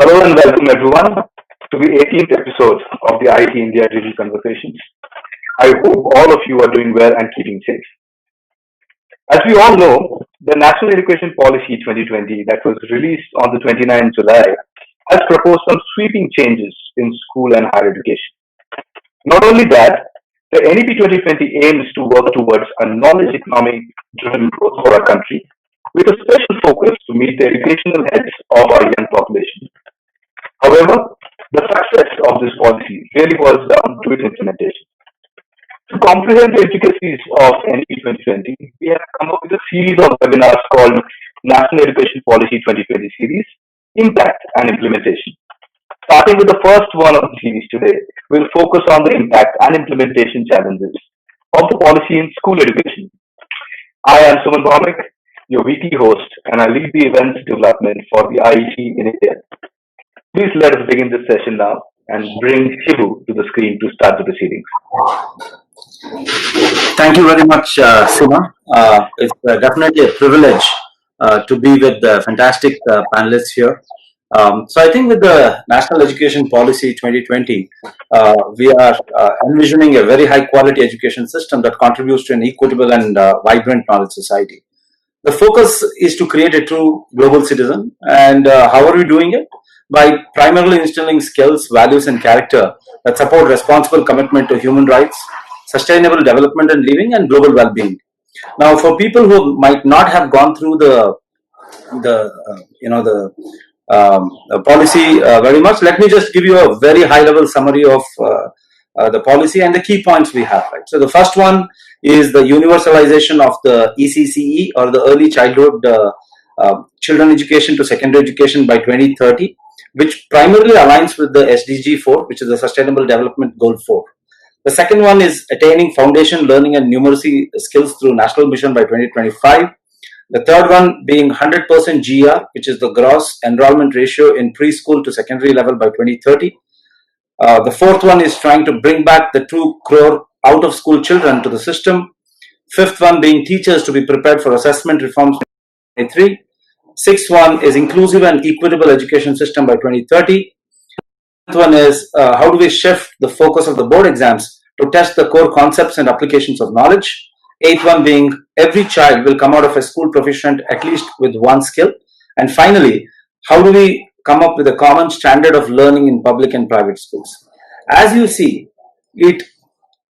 Hello and welcome everyone to the 18th episode of the IET India Digital Conversations. I hope all of you are doing well and keeping safe. As we all know, the National Education Policy 2020 that was released on the 29th July has proposed some sweeping changes in school and higher education. Not only that, the NEP 2020 aims to work towards a knowledge economy driven growth for our country with a special focus to meet the educational needs of our young population. However, the success of this policy really boils down to its implementation. To comprehend the intricacies of NEP 2020, we have come up with a series of webinars called National Education Policy 2020 Series, Impact and Implementation. Starting with the first one of the series today, we'll focus on the impact and implementation challenges of the policy in school education. I am Suman Bhaumik, your weekly host, and I lead the events development for the IET in India. Please let us begin this session now and bring Shivu to the screen to start the proceedings. Thank you very much, Suma. It's definitely a privilege to be with the fantastic panelists here. So I think with the National Education Policy 2020, we are envisioning a very high quality education system that contributes to an equitable and vibrant knowledge society. The focus is to create a true global citizen. And how are we doing it? By primarily instilling skills, values, and character that support responsible commitment to human rights, sustainable development and living, and global well-being. Now, for people who might not have gone through the policy very much, let me just give you a very high-level summary of the policy and the key points we have. Right. So, the first one is the universalization of the ECCE, or the Early Childhood Children Education to Secondary Education by 2030, which primarily aligns with the SDG 4, which is the Sustainable Development Goal 4. The second one is attaining foundation learning and numeracy skills through National Mission by 2025. The third one being 100% GR, which is the gross enrollment ratio in preschool to secondary level by 2030. The fourth one is trying to bring back the 2 crore out of school children to the system. Fifth one being teachers to be prepared for assessment reforms by 2023. Sixth one is inclusive and equitable education system by 2030. Seventh one is how do we shift the focus of the board exams to test the core concepts and applications of knowledge. Eighth one being every child will come out of a school proficient at least with one skill. And finally, how do we come up with a common standard of learning in public and private schools? As you see, it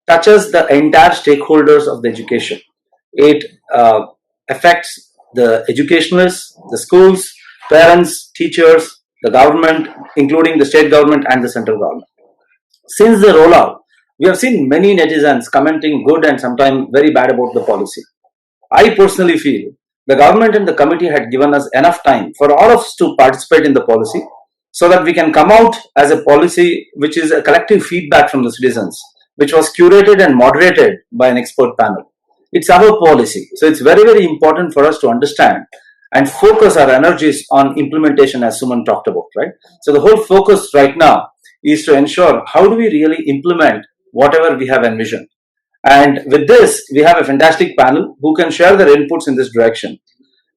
touches the entire stakeholders of the education. It affects the educationalists, the schools, parents, teachers, the government, including the state government and the central government. Since the rollout, we have seen many netizens commenting good and sometimes very bad about the policy. I personally feel the government and the committee had given us enough time for all of us to participate in the policy so that we can come out as a policy which is a collective feedback from the citizens, which was curated and moderated by an expert panel. It's our policy. So it's very, very important for us to understand and focus our energies on implementation, as Suman talked about, right? So the whole focus right now is to ensure how do we really implement whatever we have envisioned. And with this, we have a fantastic panel who can share their inputs in this direction.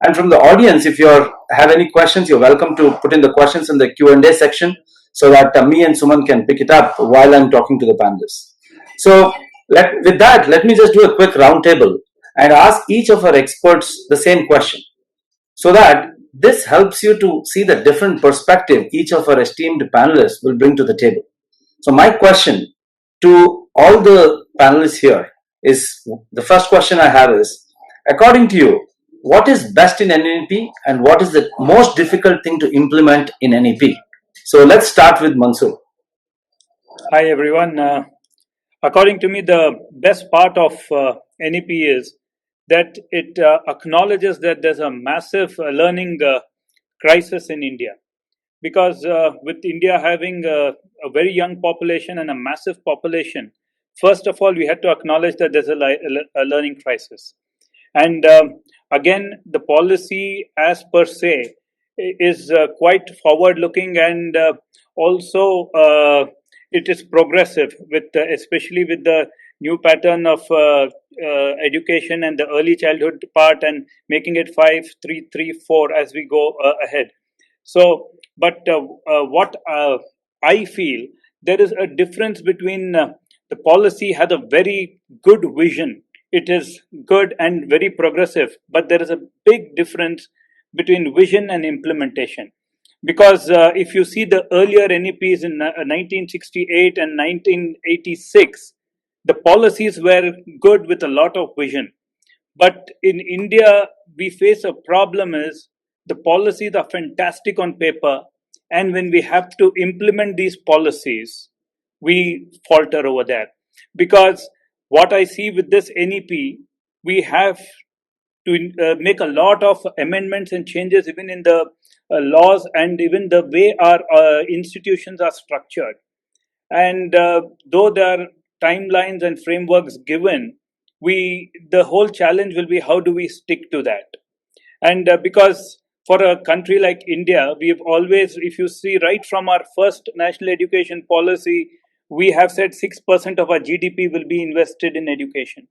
And from the audience, if you have any questions, you're welcome to put in the questions in the Q&A section so that me and Suman can pick it up while I'm talking to the panelists. So with that, let me just do a quick roundtable and ask each of our experts the same question, so that this helps you to see the different perspective each of our esteemed panelists will bring to the table. So my question to all the panelists here is, the first question I have is, according to you, what is best in NEP and what is the most difficult thing to implement in NEP? So let's start with Mansoor. Hi everyone. According to me, the best part of NEP is that it acknowledges that there's a massive learning crisis in India. Because with India having a very young population and a massive population, first of all, we had to acknowledge that there's a learning crisis. And again, the policy as per se is quite forward-looking, and also it is progressive, with especially with the new pattern of education and the early childhood part, and making it 5, 3, 3, 4 as we go ahead. So But what I feel, there is a difference between the policy has a very good vision. It is good and very progressive, but there is a big difference between vision and implementation. Because if you see the earlier NEPs in 1968 and 1986, the policies were good with a lot of vision. But in India, we face a problem is the policies are fantastic on paper, and when we have to implement these policies, we falter over there. Because what I see with this NEP, we have to make a lot of amendments and changes even in the laws and even the way our institutions are structured. And though there are timelines and frameworks given, we the whole challenge will be how do we stick to that. And because for a country like India, we've always, if you see right from our first national education policy, we have said 6% of our GDP will be invested in education,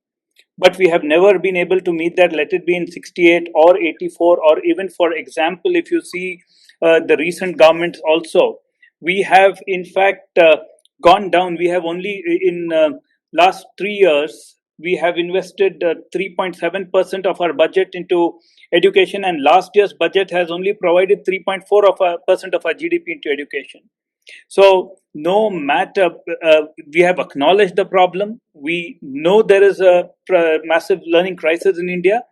but we have never been able to meet that, let it be in 68 or 84, or even, for example, if you see the recent governments also, we have in fact gone down. We have only in last 3 years, we have invested 3.7% of our budget into education, and last year's budget has only provided 3.4% of our GDP into education. So, no matter, we have acknowledged the problem. We know there is a massive learning crisis in India,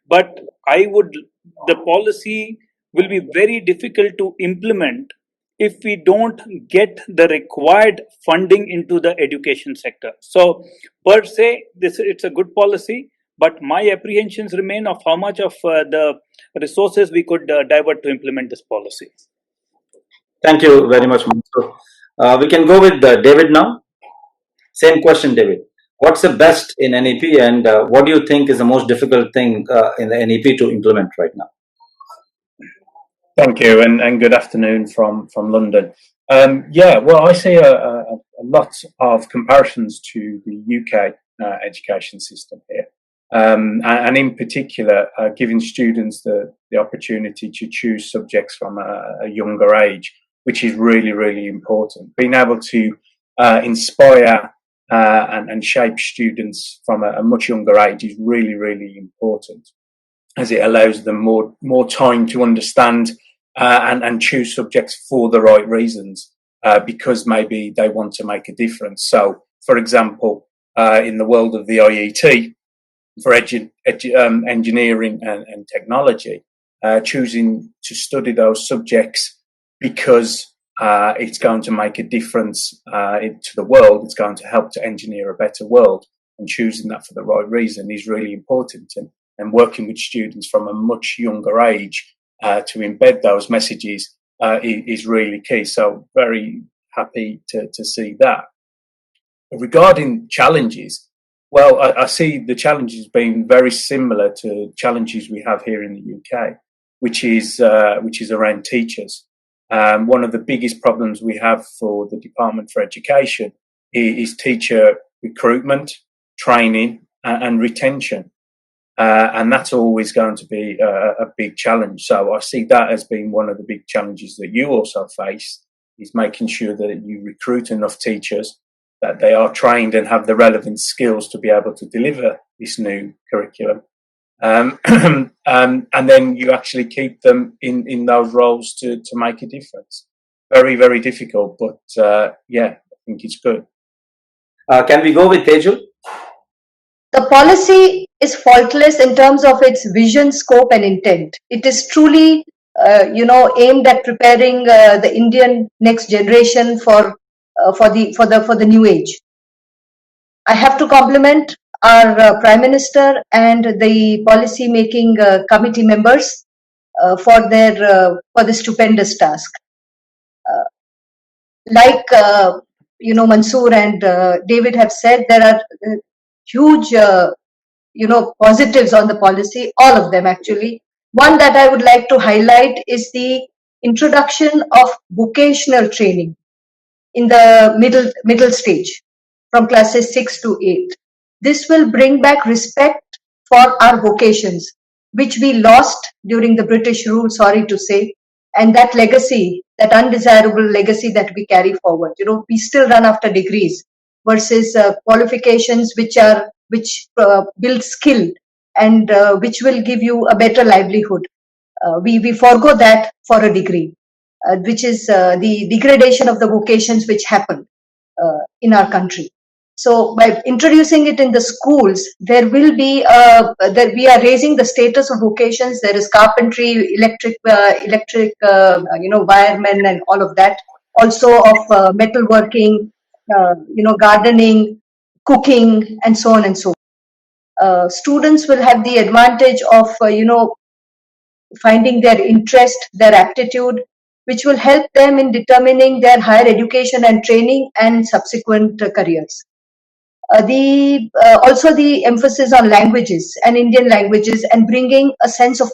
but the policy will be very difficult to implement if we don't get the required funding into the education sector. So, per se, it's a good policy, but my apprehensions remain of how much of the resources we could divert to implement this policy. Thank you very much, Mansur. We can go with David now. Same question, David. What's the best in NEP, and what do you think is the most difficult thing in the NEP to implement right now? Thank you, and good afternoon from London. Well, I see a lot of comparisons to the UK education system here, and in particular, giving students the opportunity to choose subjects from a younger age, which is really, really important. Being able to inspire and shape students from a much younger age is really, really important, as it allows them more time to understand and choose subjects for the right reasons, because maybe they want to make a difference. So, for example, in the world of the IET, for engineering and technology, choosing to study those subjects because it's going to make a difference to the world, it's going to help to engineer a better world, and choosing that for the right reason is really important. And working with students from a much younger age to embed those messages is really key. So very happy to see that. Regarding challenges, well, I see the challenges being very similar to challenges we have here in the UK, which is around teachers. One of the biggest problems we have for the Department for Education is teacher recruitment, training, and retention. And that's always going to be a big challenge. So I see that as being one of the big challenges that you also face, is making sure that you recruit enough teachers, that they are trained and have the relevant skills to be able to deliver this new curriculum. And then you actually keep them in those roles to make a difference. Very, very difficult, but I think it's good. Can we go with Tejul? The policy is faultless in terms of its vision, scope, and intent. It is truly, aimed at preparing the Indian next generation for the new age. I have to compliment our Prime Minister and the policy making committee members for the stupendous task. Like Mansoor and David have said, there are huge positives on the policy, all of them actually. One that I would like to highlight is the introduction of vocational training in the middle stage, from classes 6 to 8. This will bring back respect for our vocations, which we lost during the British rule, sorry to say, and that legacy, that undesirable legacy that we carry forward. We still run after degrees versus qualifications which build skill and which will give you a better livelihood. We forego that for a degree, which is the degradation of the vocations which happened in our country. So by introducing it in the schools, there will be that we are raising the status of vocations. There is carpentry, electric, wiremen, and all of that. Also of metalworking, gardening, cooking, and so on and so forth. Students will have the advantage of finding their interest, their aptitude, which will help them in determining their higher education and training and subsequent careers. Also the emphasis on languages and Indian languages, and bringing a sense of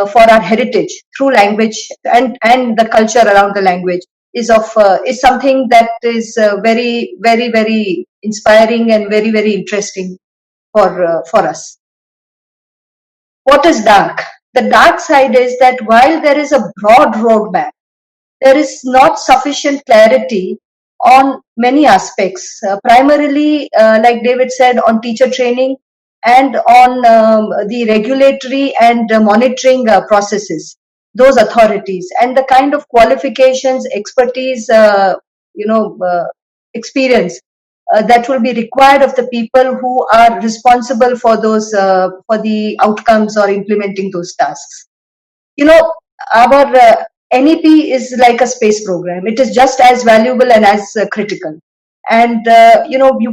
for our heritage through language and the culture around the language is something that is very, very, very inspiring and very, very interesting for us. What is dark? The dark side is that while there is a broad roadmap, there is not sufficient clarity on many aspects, primarily, like David said, on teacher training and on the regulatory and monitoring processes, those authorities, and the kind of qualifications, expertise, experience that will be required of the people who are responsible for those for the outcomes or implementing those tasks. Our NEP is like a space program. It is just as valuable and as critical. And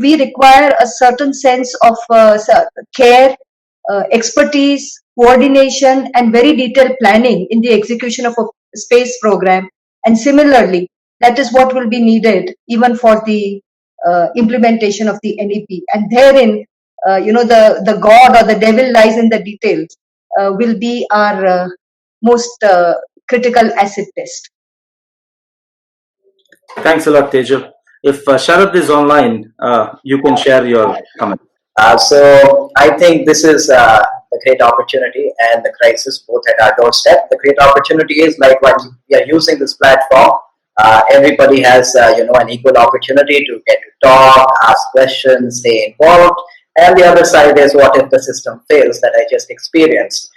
we require a certain sense of care, expertise, coordination, and very detailed planning in the execution of a space program. And similarly, that is what will be needed even for the implementation of the NEP. And therein, the God or the devil lies in the details. Will be our most critical acid test. Thanks a lot, Tejal. If Sharad is online, you can share your comment. So I think this is a great opportunity and the crisis both at our doorstep. The great opportunity is like when we are using this platform, everybody has an equal opportunity to get to talk, ask questions, stay involved. And the other side is what if the system fails that I just experienced.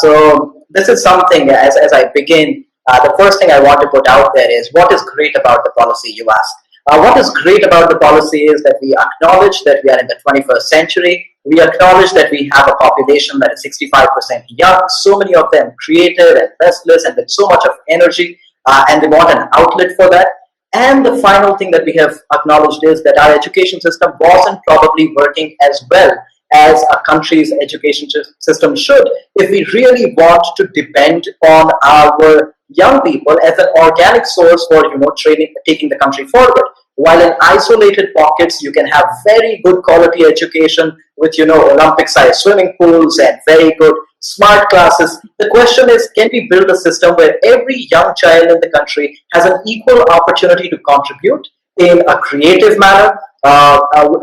So this is something, as I begin, the first thing I want to put out there is what is great about the policy, you ask. What is great about the policy is that we acknowledge that we are in the 21st century. We acknowledge that we have a population that is 65% young, so many of them creative and restless and with so much of energy, and they want an outlet for that. And the final thing that we have acknowledged is that our education system wasn't probably working as well as a country's education system should, if we really want to depend on our young people as an organic source for training, taking the country forward. While in isolated pockets you can have very good quality education with Olympic-sized swimming pools and very good smart classes, the question is, can we build a system where every young child in the country has an equal opportunity to contribute in a creative manner?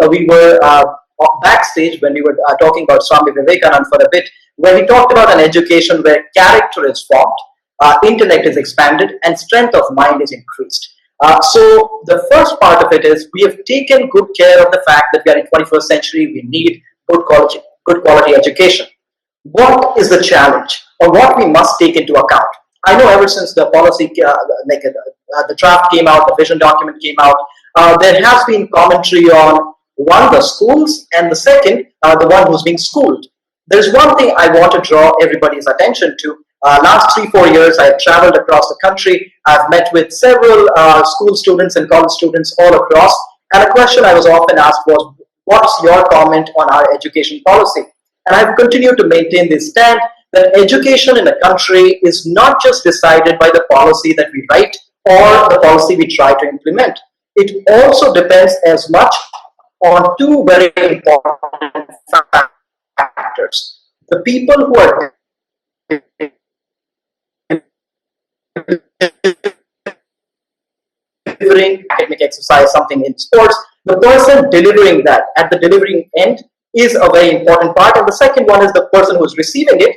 We were backstage when we were talking about Swami Vivekananda for a bit, where he talked about an education where character is formed, intellect is expanded, and strength of mind is increased. So the first part of it is we have taken good care of the fact that we are in 21st century, we need good quality education. What is the challenge, or what we must take into account? I know ever since the policy, the draft came out, the vision document came out, there has been commentary on one, the schools, and the second, the one who's being schooled. There's one thing I want to draw everybody's attention to. Last 3-4 years, I've traveled across the country. I've met with several school students and college students all across. And a question I was often asked was, what's your comment on our education policy? And I've continued to maintain this stand that education in a country is not just decided by the policy that we write or the policy we try to implement. It also depends as much on two very important factors. The people who are delivering academic exercise, something in sports, the person delivering that at the delivering end is a very important part. And the second one is the person who's receiving it.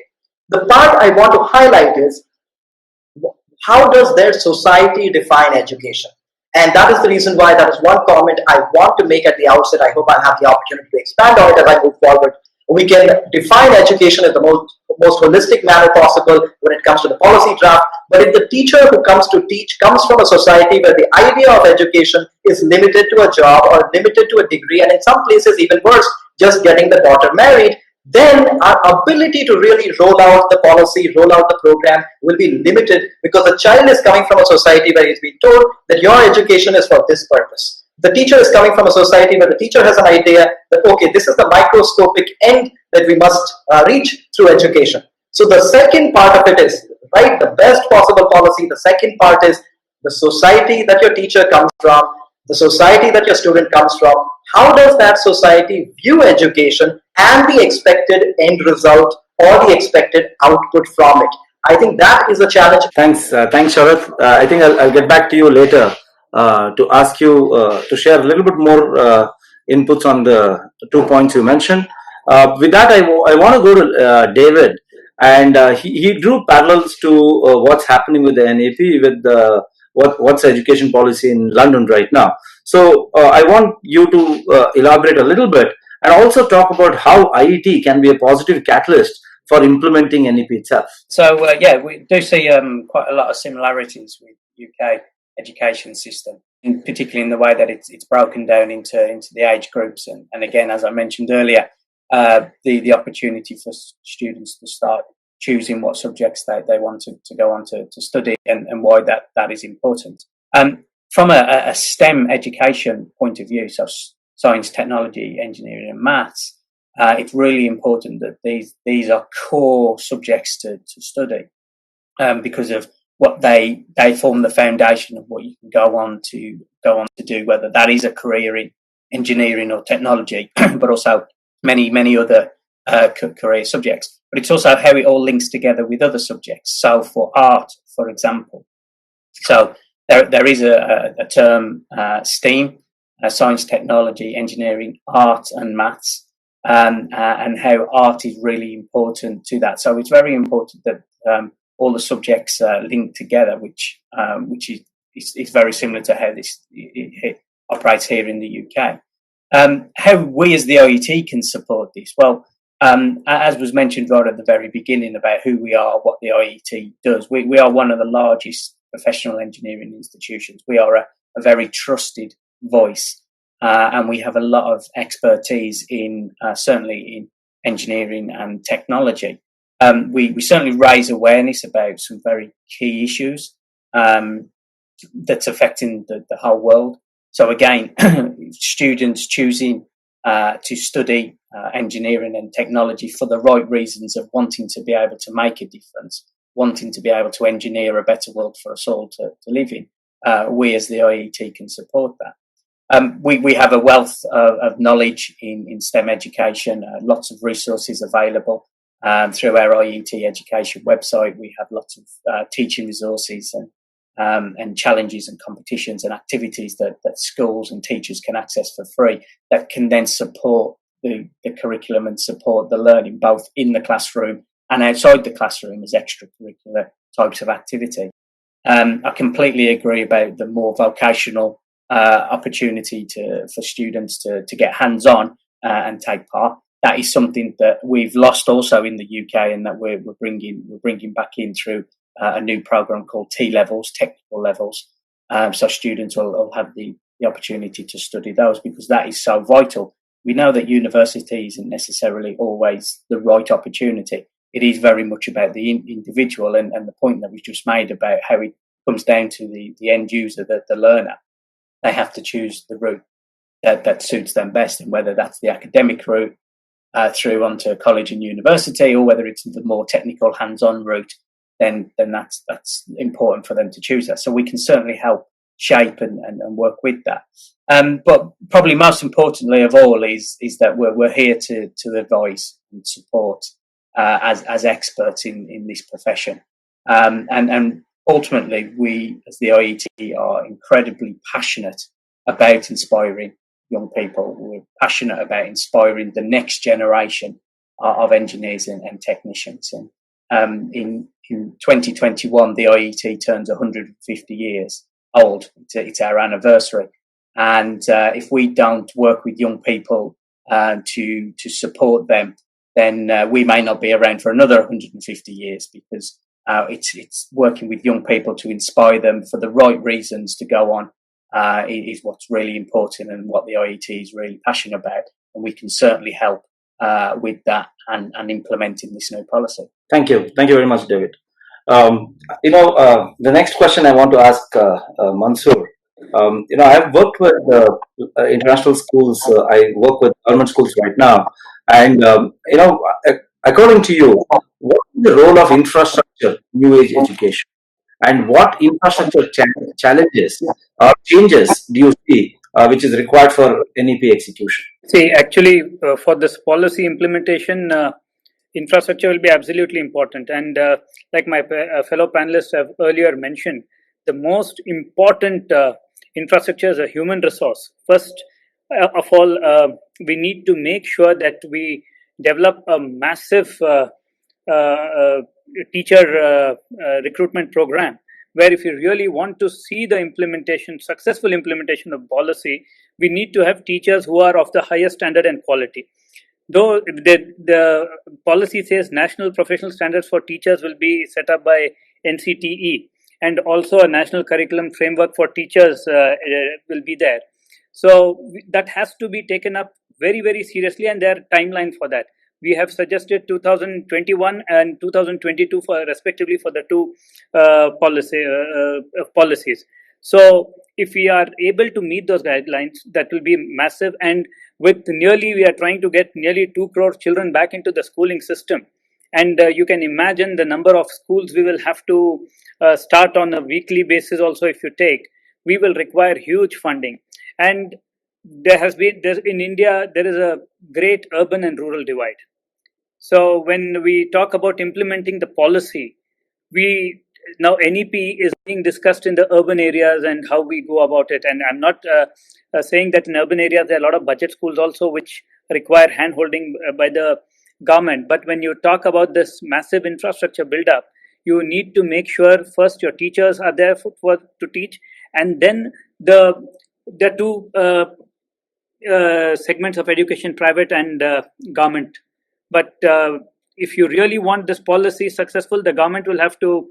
The part I want to highlight is how does their society define education? And that is the reason why that is one comment I want to make at the outset. I hope I have the opportunity to expand on it as I move forward. We can define education in the most holistic manner possible when it comes to the policy draft. But if the teacher who comes to teach comes from a society where the idea of education is limited to a job or limited to a degree, and in some places even worse, just getting the daughter married, then our ability to really roll out the policy, roll out the program will be limited, because the child is coming from a society where he's been told that your education is for this purpose. The teacher is coming from a society where the teacher has an idea that, okay, this is the microscopic end that we must reach through education. So the second part of it is, right, the best possible policy. The second part is the society that your teacher comes from, the society that your student comes from. How does that society view education and the expected end result or the expected output from it? I think that is a challenge. Thanks, Sharath. I think I'll get back to you later to ask you to share a little bit more inputs on the 2 points you mentioned. With that, I want to go to David, and he drew parallels to what's happening with the NAP with what's education policy in London right now. So I want you to elaborate a little bit and also talk about how IET can be a positive catalyst for implementing NEP itself. So yeah, we do see quite a lot of similarities with UK education system, particularly in the way that it's broken down into the age groups, and again, as I mentioned earlier, the opportunity for students to start choosing what subjects they want to go on to study, and why that is important. From a STEM education point of view, so science, technology, engineering and maths, it's really important that these are core subjects to study, because of what they form the foundation of what you can go on to do, whether that is a career in engineering or technology, but also many other career subjects. But it's also how it all links together with other subjects. So for art, for example, so there is a term, STEAM, science, technology, engineering, art and maths. And how art is really important to that. So it's very important that all the subjects link together, which is very similar to how it operates here in the UK. How we as the IET can support this? Well, as was mentioned right at the very beginning about who we are, what the IET does, we are one of the largest professional engineering institutions. We are a very trusted voice. And we have a lot of expertise in certainly in engineering and technology. We certainly raise awareness about some very key issues that's affecting the whole world. So again, students choosing to study engineering and technology for the right reasons of wanting to be able to make a difference, wanting to be able to engineer a better world for us all to live in. We as the IET can support that. We have a wealth of knowledge in STEM education, lots of resources available through our IET education website. We have lots of teaching resources and challenges and competitions and activities that schools and teachers can access for free, that can then support the curriculum and support the learning both in the classroom and outside the classroom as extracurricular types of activity. I completely agree about the more vocational opportunity for students to get hands-on and take part. That is something that we've lost also in the UK, and that we're bringing back in through a new program called T levels, technical levels. So students will have the opportunity to study those, because that is so vital. We know that university isn't necessarily always the right opportunity. It is very much about the individual, and the point that we just made about how it comes down to the end user, the learner. They have to choose the route that suits them best, and whether that's the academic route through onto college and university, or whether it's the more technical hands-on route, then that's important for them to choose that. So we can certainly help shape and work with that. But probably most importantly of all is that we're here to advise and support as experts in this profession. And ultimately, we as the IET are incredibly passionate about inspiring young people. We're passionate about inspiring the next generation of engineers and technicians. And In 2021, the IET turns 150 years old. It's our anniversary, and if we don't work with young people to support them, then we may not be around for another 150 years, because it's working with young people to inspire them for the right reasons to go on is what's really important, and what the IET is really passionate about, and we can certainly help with that and implementing this new policy. Thank you very much, David. The next question I want to ask Mansoor. I've worked with international schools. I work with government schools right now, and according to you, what is the role of infrastructure in new age education, and what infrastructure challenges or changes do you see which is required for NEP execution? See, actually, for this policy implementation, infrastructure will be absolutely important. And like my fellow panelists have earlier mentioned, the most important infrastructure is a human resource. First of all, we need to make sure that we develop a massive teacher recruitment program, where if you really want to see the successful implementation of policy, we need to have teachers who are of the highest standard and quality. Though the policy says national professional standards for teachers will be set up by NCTE, and also a national curriculum framework for teachers will be there. So that has to be taken up very, very seriously, and there are timelines for that. We have suggested 2021 and 2022 respectively for the two policies. So if we are able to meet those guidelines, that will be massive. And with we are trying to get nearly 2 crore children back into the schooling system. And you can imagine the number of schools we will have to start on a weekly basis also. If you take, we will require huge funding. And in India, there is a great urban and rural divide. So when we talk about implementing the policy, now NEP is being discussed in the urban areas and how we go about it. And I'm not saying that in urban areas there are a lot of budget schools also which require hand-holding by the government. But when you talk about this massive infrastructure build-up, you need to make sure first your teachers are there to teach, and then the two segments of education, private and government. But if you really want this policy successful, the government will have to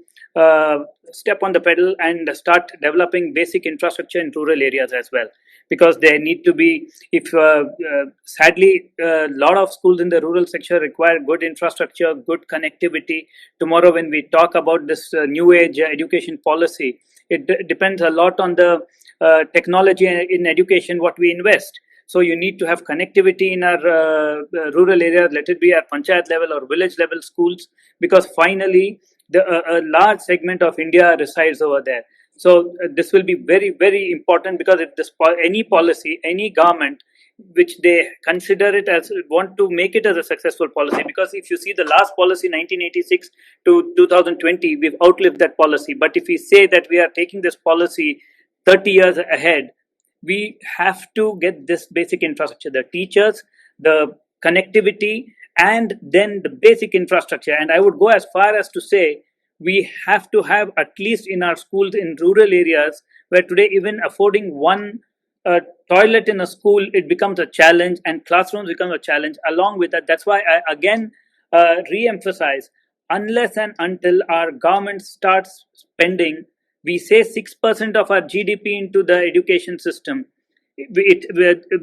step on the pedal and start developing basic infrastructure in rural areas as well, because there need to be, sadly, a lot of schools in the rural sector require good infrastructure, good connectivity. Tomorrow when we talk about this new age education policy, it depends a lot on the technology in education, what we invest. So you need to have connectivity in our rural areas, let it be at panchayat level or village level schools, because finally a large segment of India resides over there. So this will be very, very important, because if any policy, any government, which they consider it as, want to make it as a successful policy, because if you see the last policy 1986 to 2020, we've outlived that policy. But if we say that we are taking this policy 30 years ahead, we have to get this basic infrastructure, the teachers, the connectivity, and then the basic infrastructure. And I would go as far as to say we have to have, at least in our schools in rural areas, where today even affording one toilet in a school, it becomes a challenge, and classrooms become a challenge along with that. That's why I again re-emphasize, unless and until our government starts spending, we say 6% of our GDP into the education system,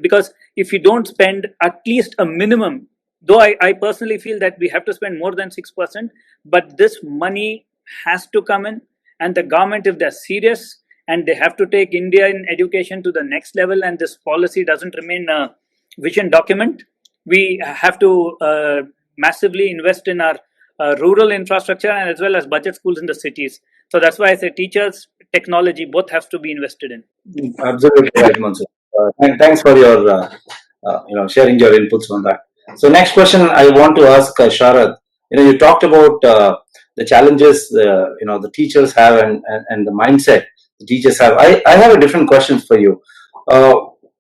because if you don't spend at least a minimum, though I personally feel that we have to spend more than 6%, but this money has to come in, and the government, if they're serious and they have to take India in education to the next level, and this policy doesn't remain a vision document, we have to massively invest in our rural infrastructure, and as well as budget schools in the cities. So that's why I say teachers, technology, both have to be invested in. Absolutely right, Mansoor. Thanks for your sharing your inputs on that. So next question I want to ask Sharad. You talked about the challenges the teachers have and the mindset the teachers have. I have a different question for you.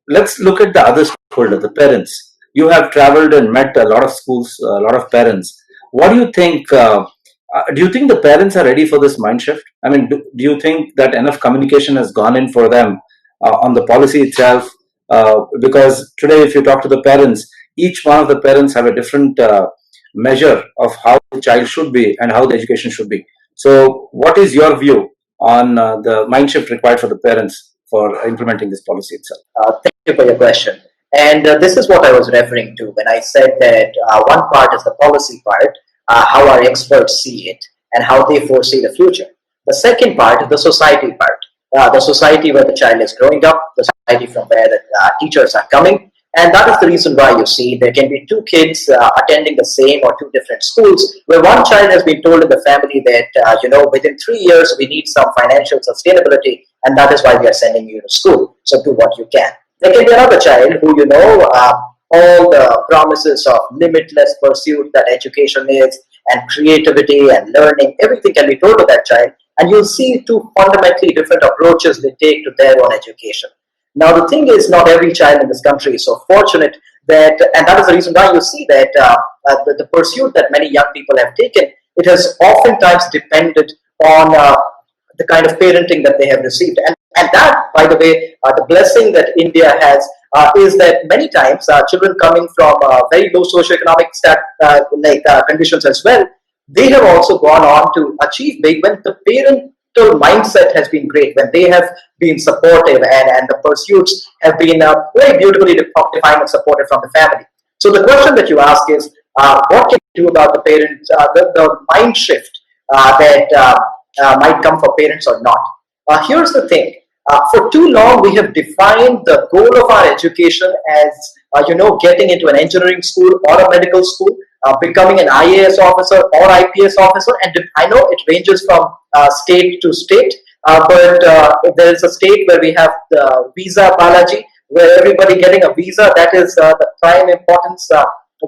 Let's look at the other stakeholder, the parents. You have traveled and met a lot of schools, a lot of parents. What do you think do you think the parents are ready for this mind shift? I mean, do you think that enough communication has gone in for them on the policy itself? Because today, if you talk to the parents, each one of the parents have a different measure of how the child should be and how the education should be. So, what is your view on the mind shift required for the parents for implementing this policy itself? Thank you for your question. And this is what I was referring to when I said that one part is the policy part, how our experts see it and how they foresee the future. The second part is the society part, the society where the child is growing up, the society from where the teachers are coming. And that is the reason why you see there can be two kids attending the same or two different schools, where one child has been told in the family that, within 3 years we need some financial sustainability, and that is why we are sending you to school. So do what you can. There can be another child who, all the promises of limitless pursuit that education is, and creativity and learning, everything can be told to that child, and you'll see two fundamentally different approaches they take to their own education. Now, the thing is, not every child in this country is so fortunate that, and that is the reason why you see that the pursuit that many young people have taken, it has oftentimes depended on the kind of parenting that they have received. And that, by the way, the blessing that India has is that many times children coming from very low socioeconomic conditions as well, they have also gone on to achieve big when the parental mindset has been great, when they have been supportive and the pursuits have been very beautifully defined and supported from the family. So the question that you ask is, what can you do about the parents, the mind shift that might come for parents or not? Here's the thing. For too long, we have defined the goal of our education as, getting into an engineering school or a medical school, becoming an IAS officer or IPS officer. And I know it ranges from state to state, but there is a state where we have the visa Balaji, where everybody getting a visa, that is the prime importance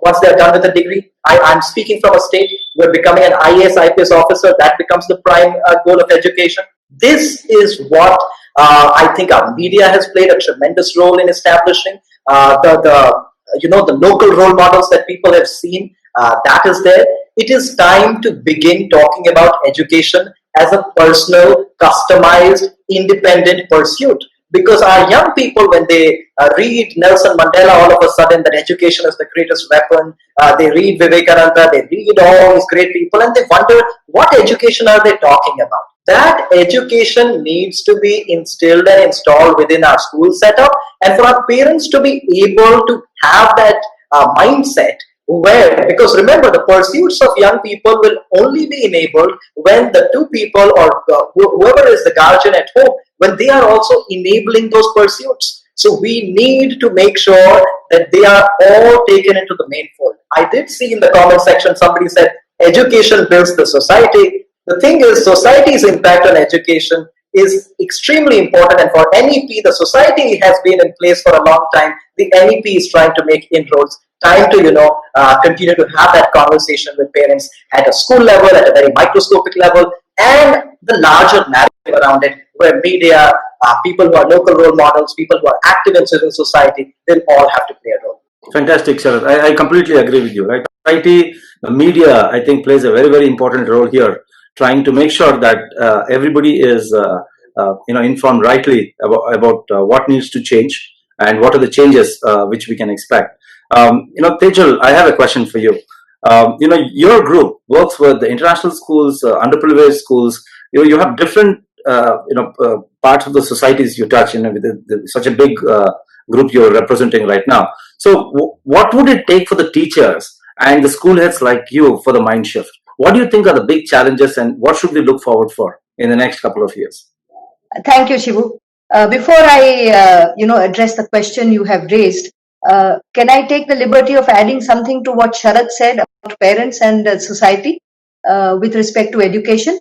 once they're done with a degree. I'm speaking from a state where becoming an IAS, IPS officer, that becomes the prime goal of education. This is what I think our media has played a tremendous role in establishing. The local role models that people have seen, that is there. It is time to begin talking about education as a personal, customized, independent pursuit. Because our young people, when they read Nelson Mandela, all of a sudden that education is the greatest weapon, they read Vivekananda, they read all these great people, and they wonder, what education are they talking about? That education needs to be instilled and installed within our school setup, and for our parents to be able to have that mindset where, because remember, the pursuits of young people will only be enabled when the two people or whoever is the guardian at home, when they are also enabling those pursuits. So we need to make sure that they are all taken into the main fold. I did see in the comment section somebody said education builds the society. The thing is, society's impact on education is extremely important, and for NEP, the society has been in place for a long time. The NEP is trying to make inroads. Time to continue to have that conversation with parents at a school level, at a very microscopic level, and the larger narrative around it, where media, people who are local role models, people who are active in civil society, they'll all have to play a role. Fantastic, Sharad. I completely agree with you. Right, society, the media, I think, plays a very, very important role here, trying to make sure that everybody is informed rightly about what needs to change and what are the changes which we can expect. Tejal, I have a question for you. Your group works with the international schools, underprivileged schools. You have different parts of the societies you touch. With such a big group you're representing right now. So, what would it take for the teachers and the school heads like you for the mind shift? What do you think are the big challenges, and what should we look forward for in the next couple of years? Thank you, Shivu. Before I, address the question you have raised, can I take the liberty of adding something to what Sharad said about parents and society with respect to education?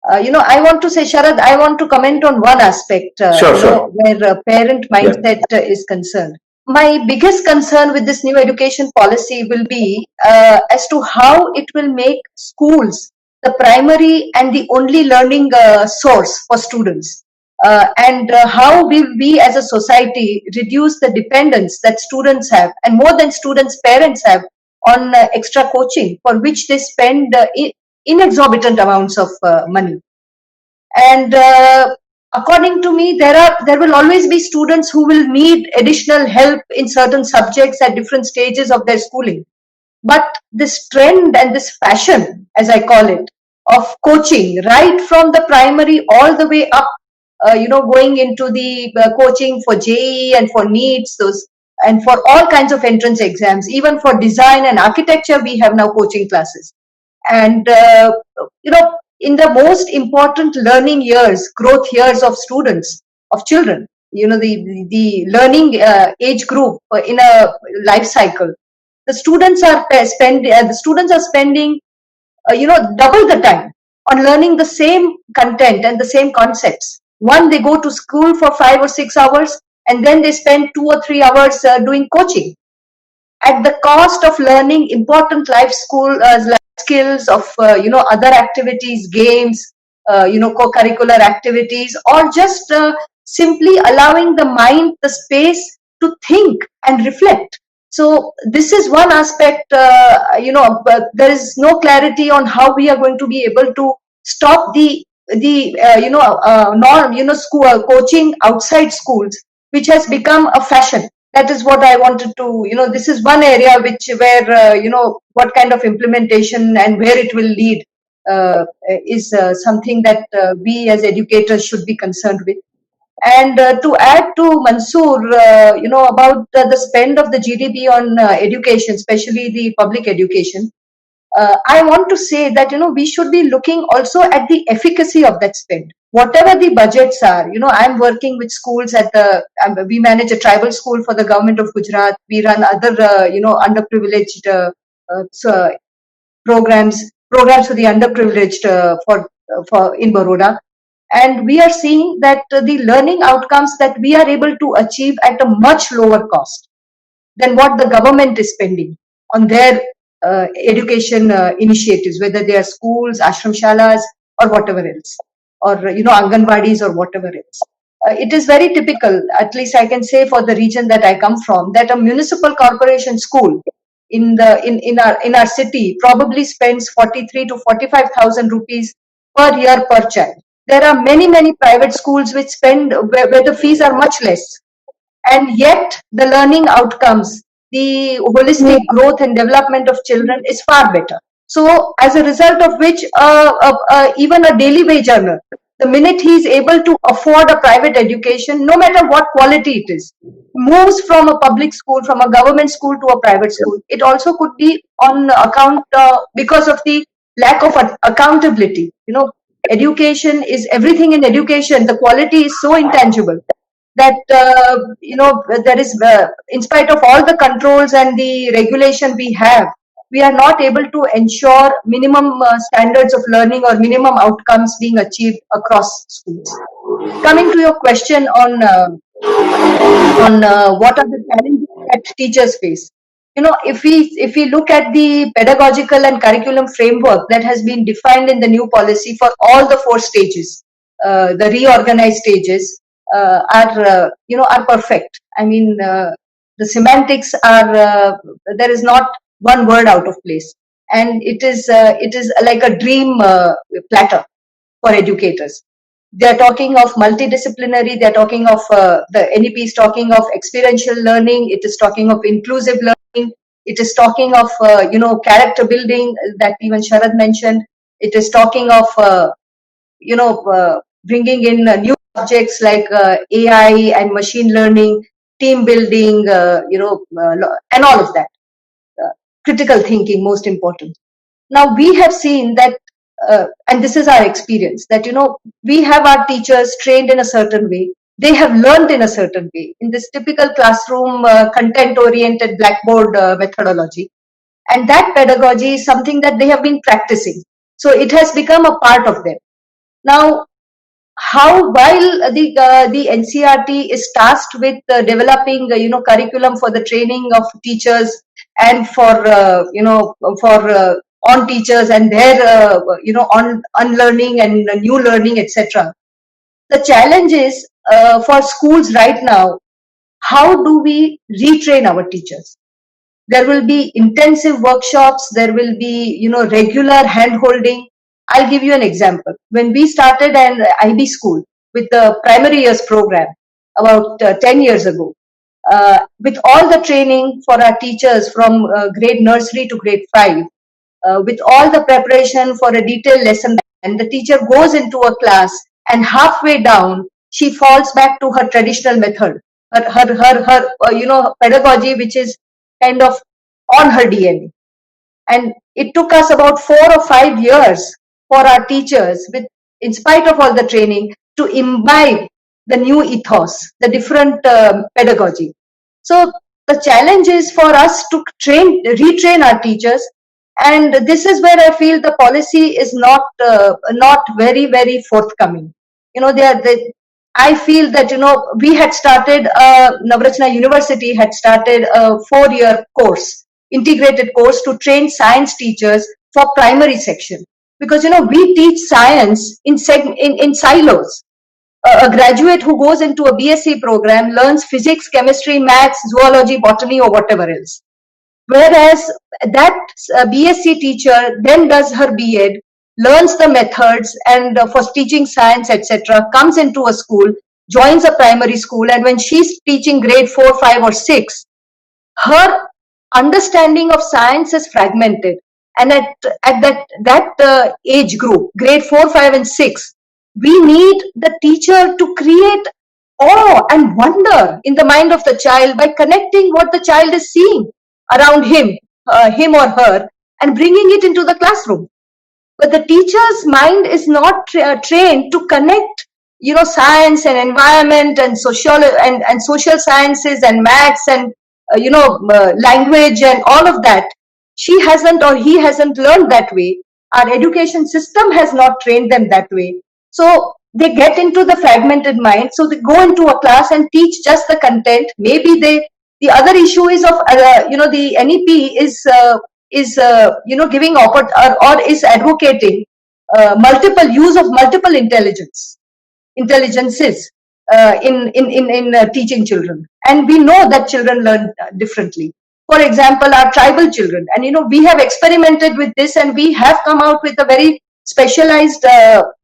I want to say, Sharad, I want to comment on one aspect Sure. where parent mindset is concerned. My biggest concern with this new education policy will be as to how it will make schools the primary and the only learning source for students. And how will we as a society reduce the dependence that students have, and more than students, parents have, on extra coaching, for which they spend inexorbitant amounts of money. And according to me, there will always be students who will need additional help in certain subjects at different stages of their schooling. But this trend and this fashion, as I call it, of coaching right from the primary all the way up, going into the coaching for JEE and for NEETs, and for all kinds of entrance exams, even for design and architecture, we have now coaching classes. And in the most important learning years, growth years of students, of children, the learning age group in a life cycle, the students are spending double the time on learning the same content and the same concepts. One, they go to school for 5 or 6 hours, and then they spend 2 or 3 hours doing coaching, at the cost of learning important life skills of other activities, games, co-curricular activities, or just simply allowing the mind the space to think and reflect. So this is one aspect. But there is no clarity on how we are going to be able to stop the school coaching outside schools, which has become a fashion. That is what I wanted to, this is one area where what kind of implementation and where it will lead is something that we as educators should be concerned with. And to add to Mansoor, about the spend of the GDP on education, especially the public education, I want to say that, we should be looking also at the efficacy of that spend. Whatever the budgets are, I'm working with schools we manage a tribal school for the government of Gujarat. We run other, underprivileged programs for the underprivileged for in Baroda. And we are seeing that the learning outcomes that we are able to achieve at a much lower cost than what the government is spending on their education initiatives, whether they are schools, ashram shalas, or whatever else, or Anganwadis or whatever else. It is very typical, at least I can say for the region that I come from, that a municipal corporation school in our city probably spends 43 to 45,000 rupees per year per child. There are many private schools which spend where the fees are much less, and yet the learning outcomes, the holistic growth and development of children is far better. So as a result of which, even a daily wage earner, the minute he is able to afford a private education, no matter what quality it is, moves from a public school, from a government school to a private school. It also could be on account because of the lack of accountability. Education is everything in education. The quality is so intangible that there is, in spite of all the controls and the regulation we have, we are not able to ensure minimum standards of learning or minimum outcomes being achieved across schools. Coming to your question on what are the challenges that teachers face, if we look at the pedagogical and curriculum framework that has been defined in the new policy for all the 4 stages, the reorganized stages are perfect. I mean, the semantics are there is not one word out of place, and it is like a dream platter for educators. They are talking of multidisciplinary. They are talking of the NEP is talking of experiential learning. It is talking of inclusive learning. It is talking of character building that even Sharad mentioned. It is talking of bringing in new subjects like AI and machine learning, team building, and all of that. Critical thinking, most important. Now we have seen that, and this is our experience, that we have our teachers trained in a certain way. They have learned in a certain way in this typical classroom content-oriented blackboard methodology, and that pedagogy is something that they have been practicing. So it has become a part of them. Now, while the NCERT is tasked with developing curriculum for the training of teachers and for on teachers and their on unlearning and new learning, etc. The challenge is for schools right now, how do we retrain our teachers? There will be intensive workshops, there will be regular hand holding, I'll give you an example. When we started an IB school with the primary years program about 10 years ago, with all the training for our teachers from grade nursery to grade 5, with all the preparation for a detailed lesson, and the teacher goes into a class and halfway down she falls back to her traditional method, her pedagogy, which is kind of on her DNA. And it took us about 4 or 5 years for our teachers, in spite of all the training, to imbibe the new ethos, the different pedagogy. So the challenge is for us to retrain our teachers, and this is where I feel the policy is not very, very forthcoming. I feel that we had started Navratna University had started a 4-year course, integrated course to train science teachers for primary section, because we teach science in silos. A graduate who goes into a BSc program learns physics, chemistry, maths, zoology, botany, or whatever else. Whereas that BSc teacher then does her B.Ed, learns the methods and for teaching science, etc., comes into a school, joins a primary school, and when she's teaching grade 4, 5, or 6, her understanding of science is fragmented. And at that age group, grade 4, 5, and 6, we need the teacher to create awe and wonder in the mind of the child by connecting what the child is seeing around him or her, and bringing it into the classroom. But the teacher's mind is not trained to connect, science and environment and social sciences and maths and language and all of that. She hasn't, or he hasn't learned that way. Our education system has not trained them that way. So they get into the fragmented mind. So they go into a class and teach just the content. Maybe the other issue is of the NEP is giving or is advocating multiple use of multiple intelligences in teaching children, and we know that children learn differently. For example, our tribal children, and we have experimented with this, and we have come out with a very specialized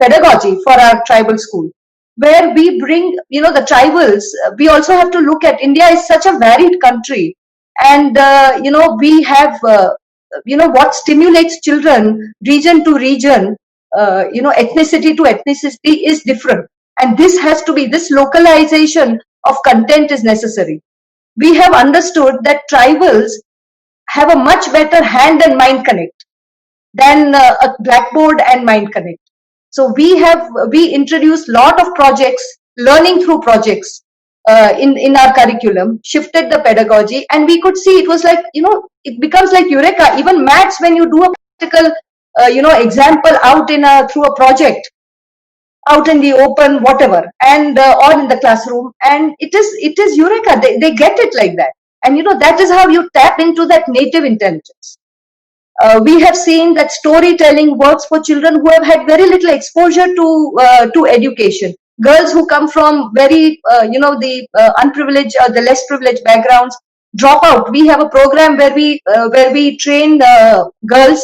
pedagogy for our tribal school, where we bring the tribals. We also have to look at India is such a varied country, and we have what stimulates children region to region, ethnicity to ethnicity is different, and this localization of content is necessary. We have understood that tribals have a much better hand and mind connect than a blackboard and mind connect. So we introduced lot of projects, learning through projects in our curriculum, shifted the pedagogy, and we could see it was like, it becomes like eureka. Even maths, when you do a practical example out through a project, out in the open, whatever, and or in the classroom, and it is eureka. They get it like that, and that is how you tap into that native intelligence. We have seen that storytelling works for children who have had very little exposure to education. Girls who come from very the unprivileged or the less privileged backgrounds drop out. We have a program where we train girls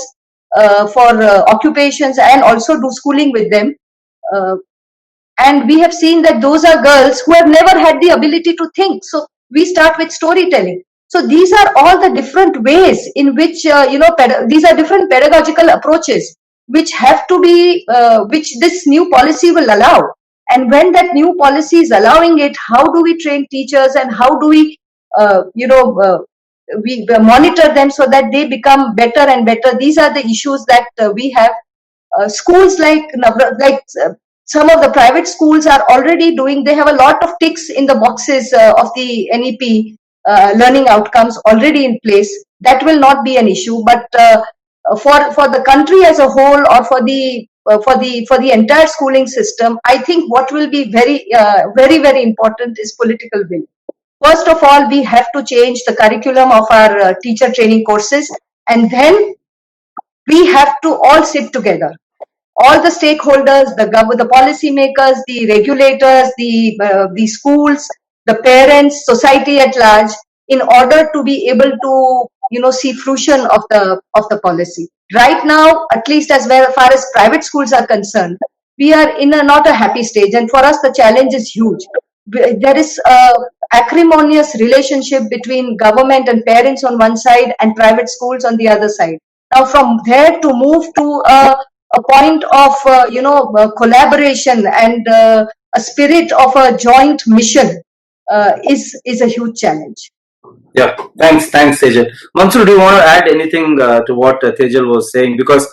for occupations and also do schooling with them. And we have seen that those are girls who have never had the ability to think. So we start with storytelling. So these are all the different ways in which, these are different pedagogical approaches which have to be, which this new policy will allow. And when that new policy is allowing it, how do we train teachers, and how do we, we monitor them so that they become better and better? These are the issues that we have. Schools like some of the private schools are already doing, they have a lot of ticks in the boxes of the NEP learning outcomes already in place. That will not be an issue, but for the country as a whole, or for the entire schooling system, I think what will be very very important is political will. First of all, we have to change the curriculum of our teacher training courses, and then we have to all sit together, all the stakeholders, the policy makers, the regulators, the schools, the parents, society at large, in order to be able to see fruition of the policy. Right now, at least as far as private schools are concerned, we are in not a happy stage, and for us the challenge is huge. There is a acrimonious relationship between government and parents on one side and private schools on the other side. Now, from there to move to a point of collaboration and a spirit of a joint mission is a huge challenge. Yeah, thanks, Tejal. Mansur, do you want to add anything to what Tejal was saying? Because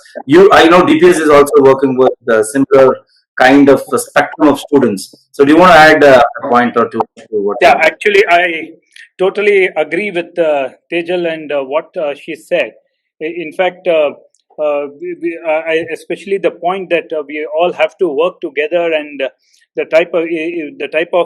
I know DPS is also working with similar kind of spectrum of students. So, do you want to add a point or two to what? Yeah, actually, I totally agree with Tejal and what she said. In fact, especially the point that we all have to work together, and the type of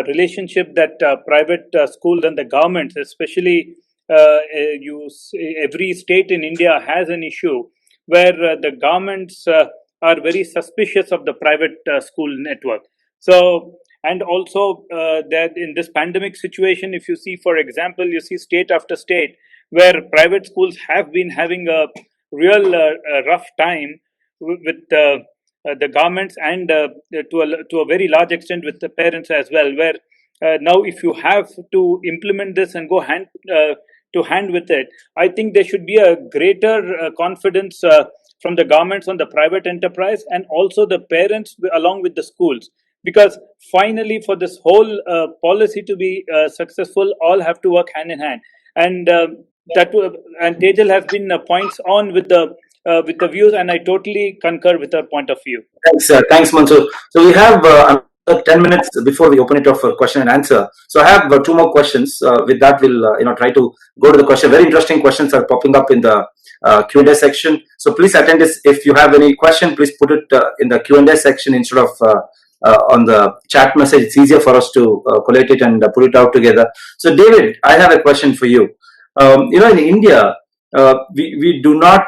relationship that private schools and the governments, especially every state in India has an issue where the governments are very suspicious of the private school network. So, and also that in this pandemic situation, if you see, for example, you see state after state where private schools have been having a real rough time with the governments, and to a very large extent with the parents as well, where now if you have to implement this and go hand to hand with it, I think there should be a greater confidence from the governments on the private enterprise, and also the parents along with the schools, because finally for this whole policy to be successful, all have to work hand in hand. And and Tejal has been points on with the views, and I totally concur with her point of view. Thanks, Mansur. So we have 10 minutes before we open it up for question and answer. So I have two more questions. With that, we'll try to go to the question. Very interesting questions are popping up in the Q&A section. So please attend this. If you have any question, please put it in the Q&A section instead of on the chat message. It's easier for us to collate it and put it out together. So David, I have a question for you. In India, we do not.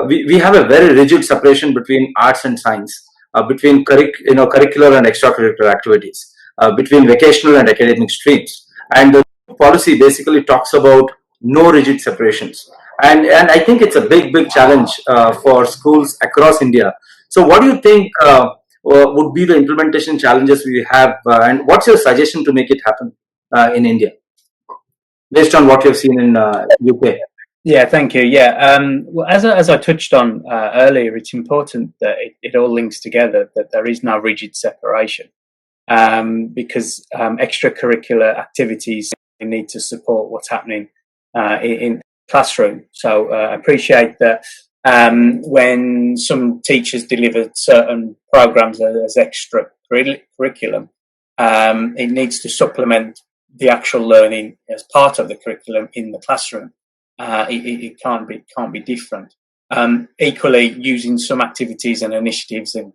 We have a very rigid separation between arts and science, between curricular and extracurricular activities, between vocational and academic streams. And the policy basically talks about no rigid separations. And I think it's a big challenge for schools across India. So what do you think would be the implementation challenges we have, and what's your suggestion to make it happen in India, based on what you've seen in UK? Yeah, thank you. Yeah, well, as I touched on earlier, it's important that it all links together, that there is no rigid separation, because extracurricular activities need to support what's happening in the classroom. So I appreciate that when some teachers deliver certain programs as extra curriculum, it needs to supplement the actual learning as part of the curriculum in the classroom. It can't be different. Equally, using some activities and initiatives and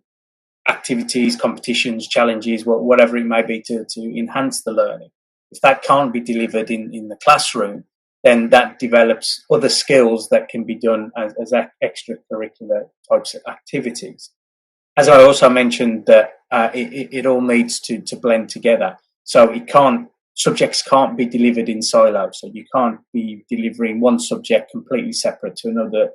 activities, competitions, challenges, whatever it may be, to enhance the learning. If that can't be delivered in the classroom, then that develops other skills that can be done as extracurricular types of activities. As I also mentioned, that it all needs to blend together. So subjects can't be delivered in silos. So you can't be delivering one subject completely separate to another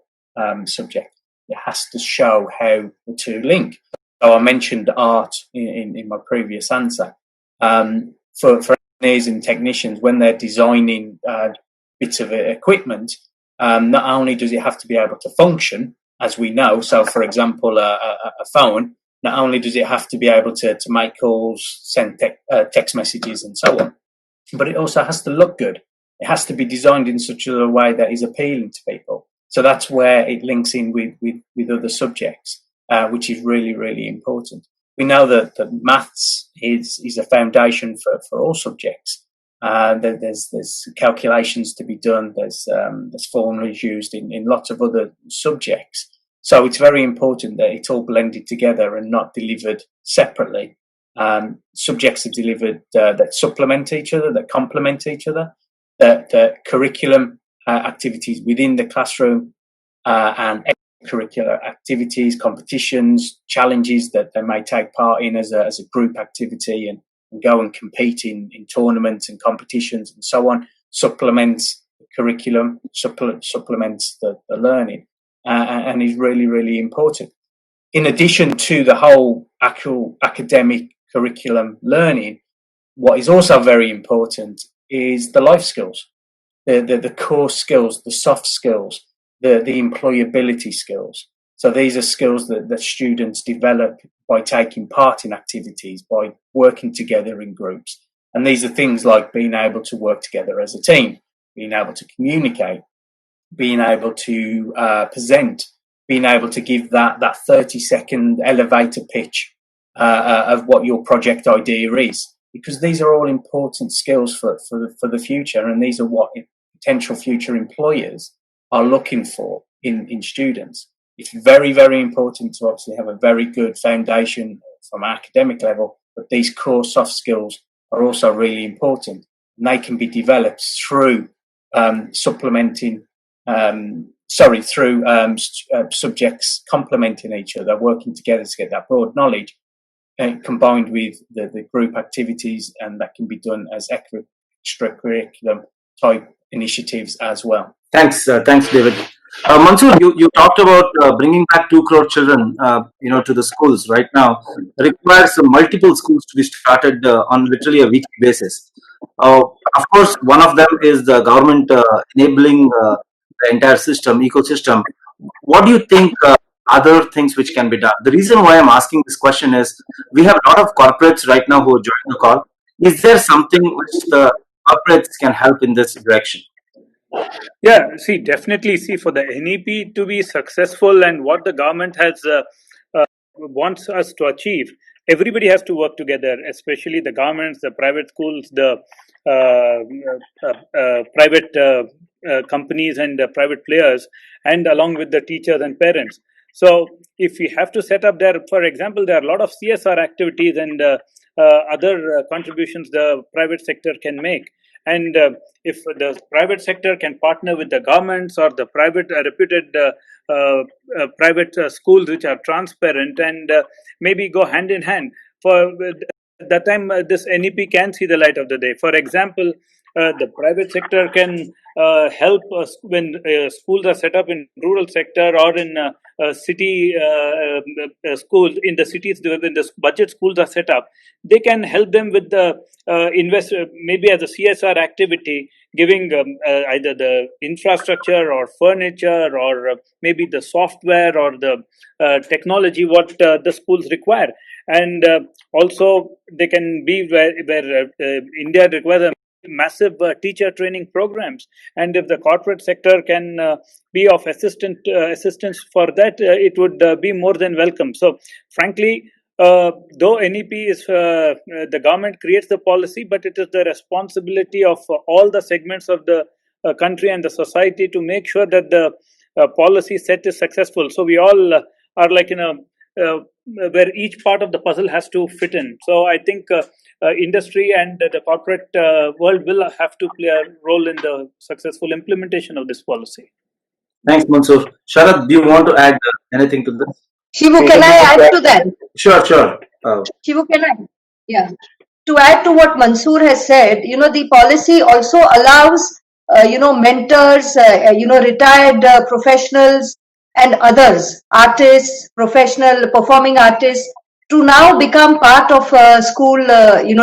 subject. It has to show how the two link. So I mentioned art in my previous answer. For engineers and technicians, when they're designing bits of equipment, not only does it have to be able to function, as we know, so for example, a phone, not only does it have to be able to make calls, send text messages and so on, but it also has to look good. It has to be designed in such a way that is appealing to people. So that's where it links in with other subjects, which is really, really important. We know that maths is a foundation for all subjects. There's calculations to be done. There's formulas used in lots of other subjects. So it's very important that it's all blended together and not delivered separately. Subjects are delivered that supplement each other, that complement each other. The curriculum activities within the classroom and extracurricular activities, competitions, challenges that they may take part in as a group activity and go and compete in tournaments and competitions and so on, supplements the curriculum, supplements the learning, and is really, really important. In addition to the whole actual academic curriculum learning, what is also very important is the life skills, the core skills, the soft skills, the employability skills. So these are skills that students develop by taking part in activities, by working together in groups. And these are things like being able to work together as a team, being able to communicate, being able to present, being able to give that 30-second elevator pitch of what your project idea is. Because these are all important skills for the future, and these are what potential future employers are looking for in students. It's very, very important to obviously have a very good foundation from an academic level, but these core soft skills are also really important, and they can be developed through supplementing, subjects complementing each other, working together to get that broad knowledge, combined with the group activities, and that can be done as extracurriculum type initiatives as well. Thanks, David. Mansoor, you talked about bringing back 2 crore children, to the schools right now. Requires multiple schools to be started on literally a weekly basis. Of course, one of them is the government enabling the entire ecosystem. What do you think other things which can be done? The reason why I'm asking this question is we have a lot of corporates right now who are joining the call. Is there something which the corporates can help in this direction? Yeah, definitely. For the NEP to be successful and what the government has wants us to achieve, everybody has to work together, especially the governments, the private schools, the private companies and private players, and along with the teachers and parents. So if we have to set up there, for example, there are a lot of CSR activities and other contributions the private sector can make. And if the private sector can partner with the governments or the private reputed private schools which are transparent and maybe go hand in hand, for that time this NEP can see the light of the day. For example, the private sector can help us when schools are set up in rural sector or in city schools, in the cities when the budget schools are set up. They can help them with the invest, maybe as a CSR activity, giving either the infrastructure or furniture or maybe the software or the technology what the schools require. And also they can be where India requires a massive teacher training programs, and if the corporate sector can be of assistance for that, it would be more than welcome. So frankly, though NEP is the government creates the policy, but it is the responsibility of all the segments of the country and the society to make sure that the policy set is successful. So we all are like in a where each part of the puzzle has to fit in. So I think industry and the corporate world will have to play a role in the successful implementation of this policy. Thanks, Mansoor. Sharad, do you want to add anything to this? Shivu, can I add to that? Sure. Shivu, can I? Yeah. To add to what Mansoor has said, the policy also allows, mentors, retired professionals and others, artists, professional performing artists, to now become part of school,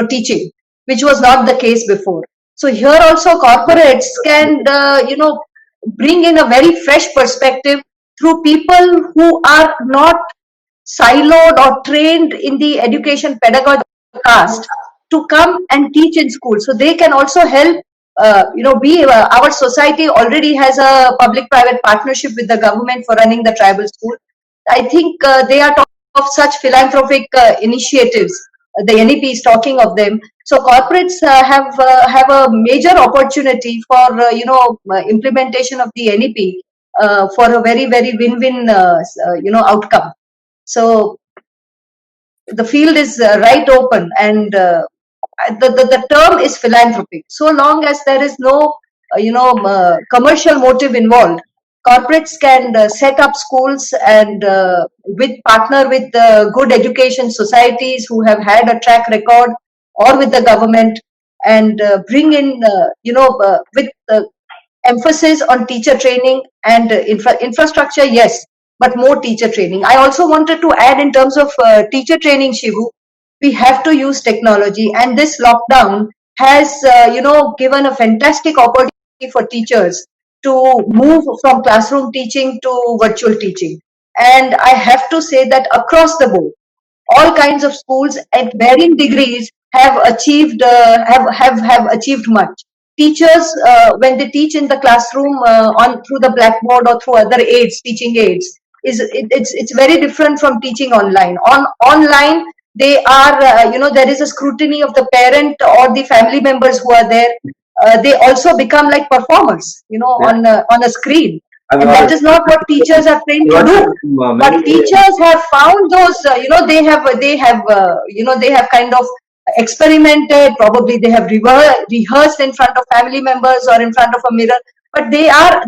teaching, which was not the case before. So here also corporates can, bring in a very fresh perspective through people who are not siloed or trained in the education pedagogy past to come and teach in school. So they can also help. Our society already has a public-private partnership with the government for running the tribal school. I think they are talking of such philanthropic initiatives. The NEP is talking of them. So corporates have a major opportunity for implementation of the NEP for a very, very win-win outcome. So the field is right open, and the term is philanthropic. So long as there is no commercial motive involved, corporates can set up schools and partner with good education societies who have had a track record, or with the government, and bring in with emphasis on teacher training and infrastructure, yes, but more teacher training. I also wanted to add in terms of teacher training, Shivu, we have to use technology, and this lockdown has given a fantastic opportunity for teachers to move from classroom teaching to virtual teaching. And I have to say that across the board, all kinds of schools at varying degrees have achieved have achieved much. Teachers, when they teach in the classroom on through the blackboard or through other aids, teaching aids, it's very different from teaching online. Online, they are there is a scrutiny of the parent or the family members who are there. They also become like performers, on a screen. And that is not what teachers are trained to do. But teachers have found those, they have kind of experimented. Probably they have rehearsed in front of family members or in front of a mirror. But they are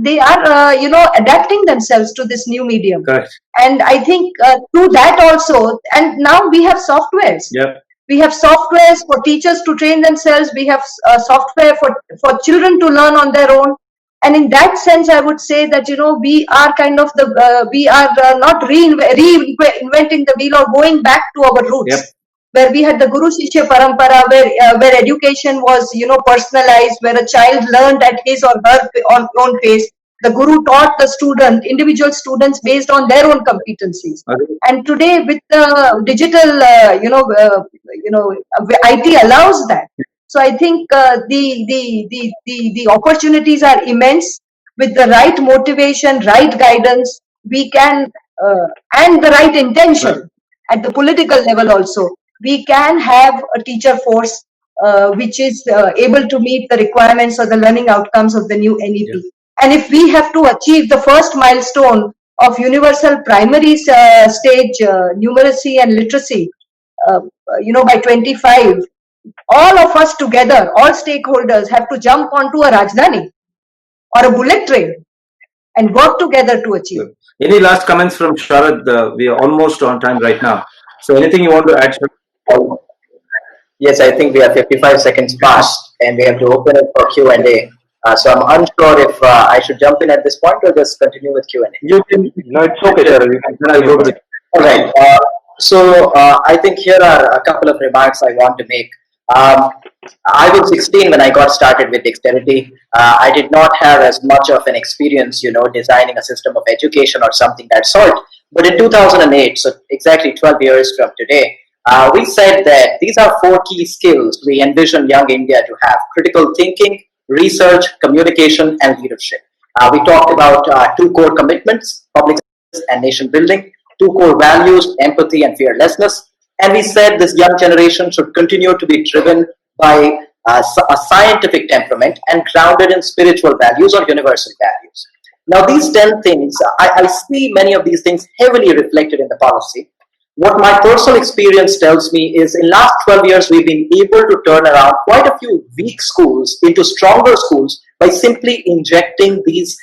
adapting themselves to this new medium. Correct. And I think through that also, and now we have softwares. Yep. We have softwares for teachers to train themselves. We have software for children to learn on their own. And in that sense, I would say that, we are kind of we are not reinventing the wheel or going back to our roots. Yep. Where we had the Guru Shishya Parampara, where education was, personalized, where a child learned at his or her own pace. The Guru taught the individual students based on their own competencies. And today, with the digital, IT allows that. So I think the opportunities are immense. With the right motivation, right guidance, we can, and the right intention at the political level also, we can have a teacher force which is able to meet the requirements or the learning outcomes of the new NEP. Yeah. And if we have to achieve the first milestone of universal primary stage numeracy and literacy, by 25, all of us together, all stakeholders have to jump onto a Rajdhani or a bullet train and work together to achieve. Any last comments from Sharad? We are almost on time right now. So anything you want to add? Yes, I think we are 55 seconds past and we have to open it for Q&A. So I'm unsure if I should jump in at this point or just continue with Q&A. You can. No, it's okay, Sharad. You can go with it. All right. So I think here are a couple of remarks I want to make. I was 16 when I got started with Dexterity. I did not have as much of an experience, designing a system of education or something that sort. But in 2008, so exactly 12 years from today, we said that these are 4 key skills we envision young India to have: critical thinking, research, communication, and leadership. We talked about 2 core commitments: public service and nation building, 2 core values: empathy and fearlessness. And we said this young generation should continue to be driven by a scientific temperament and grounded in spiritual values or universal values. Now, these 10 things, I see many of these things heavily reflected in the policy. What my personal experience tells me is in last 12 years, we've been able to turn around quite a few weak schools into stronger schools by simply injecting these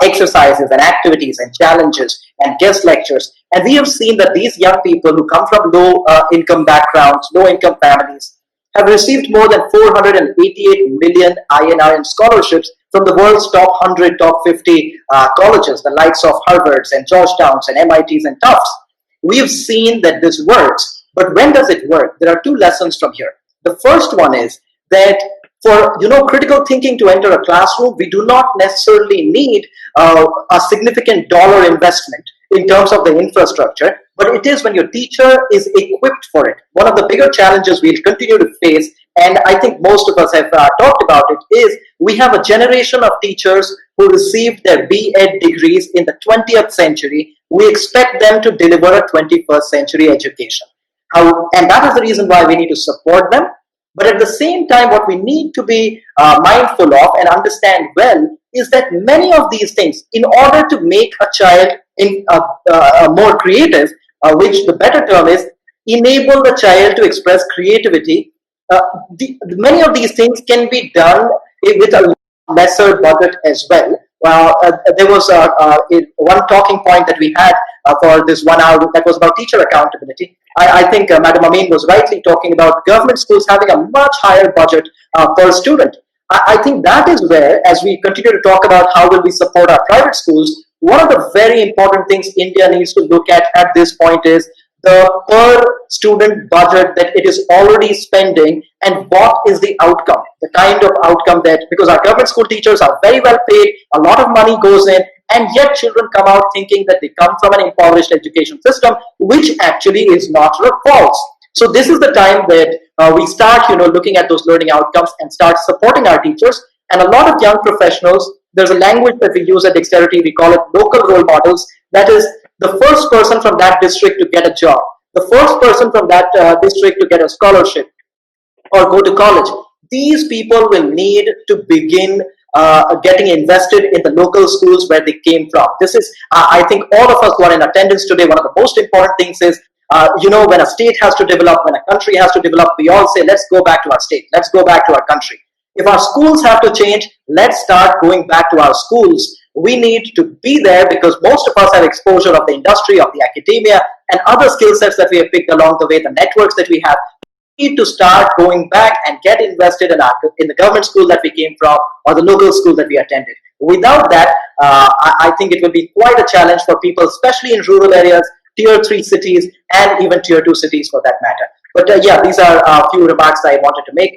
exercises and activities and challenges and guest lectures. And we have seen that these young people who come from low income backgrounds, low income families, have received more than 488 million INR in scholarships from the world's top 100, top 50 colleges, the likes of Harvard's and Georgetowns and MITs and Tufts. We have seen that this works, but when does it work? There are 2 lessons from here. The first one is that for critical thinking to enter a classroom, we do not necessarily need a significant dollar investment in terms of the infrastructure, but it is when your teacher is equipped for it. One of the bigger challenges we'll continue to face, and I think most of us have talked about it, is we have a generation of teachers who received their B.Ed degrees in the 20th century. We expect them to deliver a 21st century education. And that is the reason why we need to support them. But at the same time, what we need to be mindful of and understand well is that many of these things, in order to make a child more creative, which the better term is, enable the child to express creativity, many of these things can be done with a lesser budget as well. There was one talking point that we had for this 1 hour that was about teacher accountability. I think Madam Amin was rightly talking about government schools having a much higher budget per student. I think that is where, as we continue to talk about how will we support our private schools, one of the very important things India needs to look at this point is the per student budget that it is already spending and what is the outcome, the kind of outcome that, because our government school teachers are very well paid, a lot of money goes in, and yet children come out thinking that they come from an impoverished education system, which actually is not false. So this is the time that we start, looking at those learning outcomes and start supporting our teachers. And a lot of young professionals, there's a language that we use at Dexterity, we call it local role models. That is the first person from that district to get a job, the first person from that district to get a scholarship or go to college. These people will need to begin getting invested in the local schools where they came from. This is, I think all of us who are in attendance today, one of the most important things is, when a state has to develop, when a country has to develop, we all say, let's go back to our state, let's go back to our country. If our schools have to change, let's start going back to our schools. We need to be there because most of us have exposure of the industry, of the academia, and other skill sets that we have picked along the way, the networks that we have. We need to start going back and get invested in the government school that we came from or the local school that we attended. Without that, I think it will be quite a challenge for people, especially in rural areas, tier 3 cities, and even tier 2 cities for that matter. But yeah, these are a few remarks I wanted to make.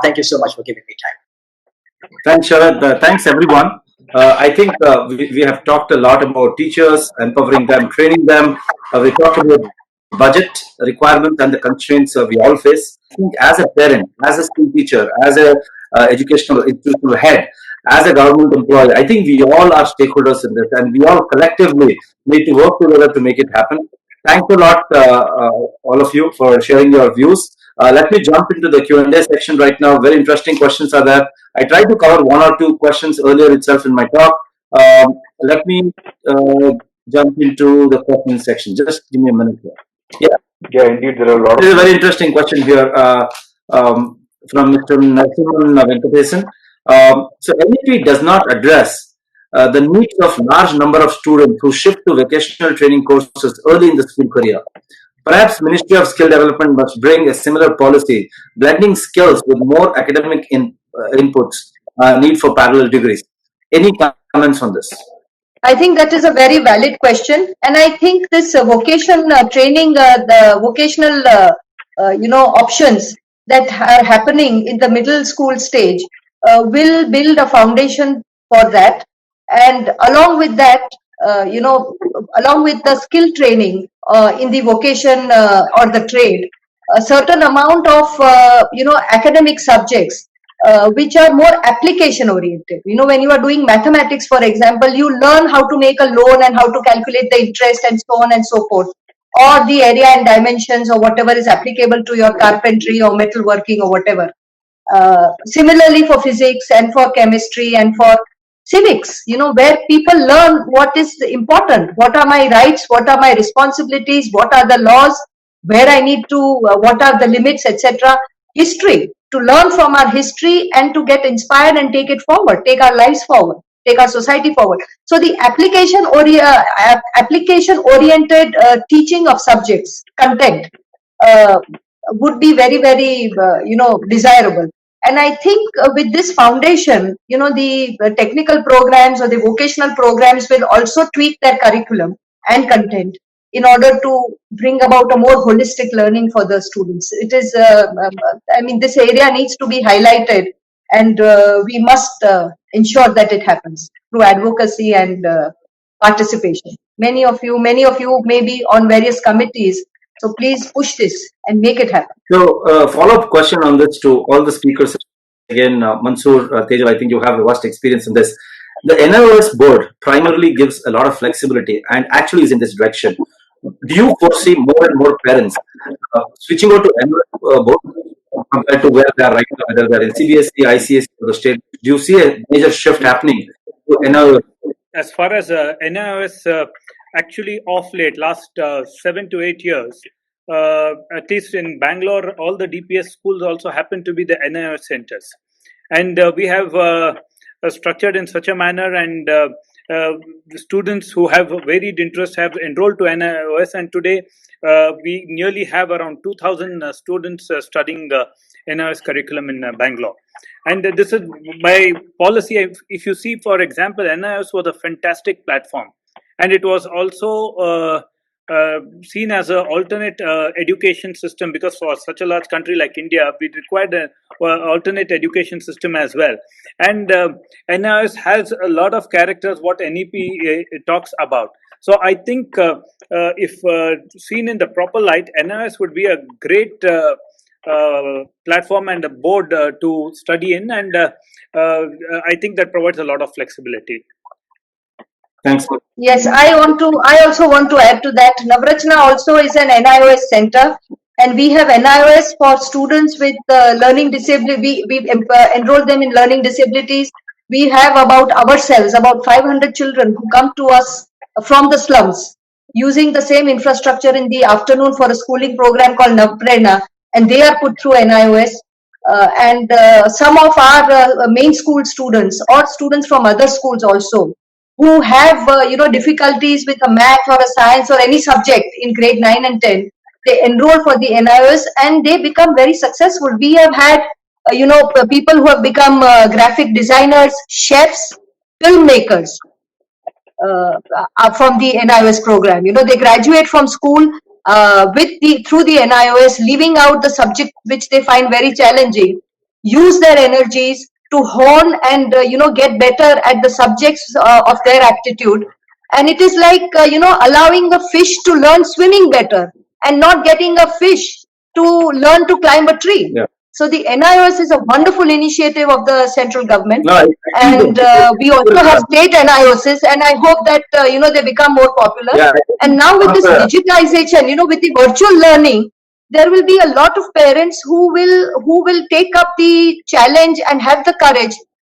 Thank you so much for giving me time. Thanks, Sharad. Thanks, everyone. I think we have talked a lot about teachers, empowering them, training them. We talked about budget requirements and the constraints we all face. I think as a parent, as a school teacher, as a educational institutional head, as a government employee, I think we all are stakeholders in this, and we all collectively need to work together to make it happen. Thanks a lot, all of you, for sharing your views. Let me jump into the Q&A section right now. Very interesting questions are there. I tried to cover one or two questions earlier itself in my talk. Let me jump into the question section. Just give me a minute here. Yeah, indeed, there are a lot This is of. a very interesting question here from Mr. Narasimhan Venkatesan. So NEP does not address the needs of large number of students who shift to vocational training courses early in the school career. Perhaps Ministry of Skill Development must bring a similar policy, blending skills with more academic inputs, need for parallel degrees. Any comments on this? I think that is a very valid question, and I think this vocation training, the vocational, options that are happening in the middle school stage will build a foundation for that. And along with that, along with the skill training in the vocation or the trade, a certain amount of academic subjects which are more application oriented. When you are doing mathematics, for example, you learn how to make a loan and how to calculate the interest and so on and so forth, or the area and dimensions or whatever is applicable to your carpentry or metalworking or whatever. Similarly for physics and for chemistry and for civics, where people learn what is important, what are my rights, what are my responsibilities, what are the laws, where I need to, what are the limits, etc. History, to learn from our history and to get inspired and take it forward, take our lives forward, take our society forward. So the application oriented teaching of subjects, content, would be very, very, desirable. And I think with this foundation, the technical programs or the vocational programs will also tweak their curriculum and content in order to bring about a more holistic learning for the students. It is, this area needs to be highlighted, and we must ensure that it happens through advocacy and participation. Many of you may be on various committees, so please push this and make it happen. So, follow-up question on this to all the speakers. Again, Mansoor, Tejal, I think you have a vast experience in this. The NIOS board primarily gives a lot of flexibility and actually is in this direction. Do you foresee more and more parents switching over to NIOS board compared to where they are right now, whether they're in CBSE, ICSE, or the state? Do you see a major shift happening to NIOS? As far as NIOS, actually off late, last 7 to 8 years, at least in Bangalore, all the DPS schools also happen to be the NIOS centers. And we have structured in such a manner and the students who have varied interests have enrolled to NIOS, and today we nearly have around 2,000 students studying NIOS curriculum in Bangalore. And this is my policy. If you see, for example, NIOS was a fantastic platform, and it was also seen as an alternate education system, because for such a large country like India, we required an alternate education system as well. And NIOS has a lot of characters what NEP talks about. So I think if seen in the proper light, NIOS would be a great platform and a board to study in, and I think that provides a lot of flexibility. Thanks. Yes, I also want to add to that. Navrachna also is an NIOS center, and we have NIOS for students with learning disability. We enroll them in learning disabilities. We have about 500 children who come to us from the slums using the same infrastructure in the afternoon for a schooling program called Navprerna, and they are put through NIOS. And some of our main school students or students from other schools also, who have difficulties with a math or a science or any subject in grade 9 and 10, they enroll for the NIOS and they become very successful. We have had people who have become graphic designers, chefs, filmmakers from the NIOS program. They graduate from school through the NIOS, leaving out the subject which they find very challenging, use their energies to hone and get better at the subjects of their aptitude. And it is like allowing a fish to learn swimming better, and not getting a fish to learn to climb a tree. Yeah. So the NIOS is a wonderful initiative of the central government, No, and we also have state NIOSs, and I hope that they become more popular. Yeah. And now with this digitization, with the virtual learning, there will be a lot of parents who will take up the challenge and have the courage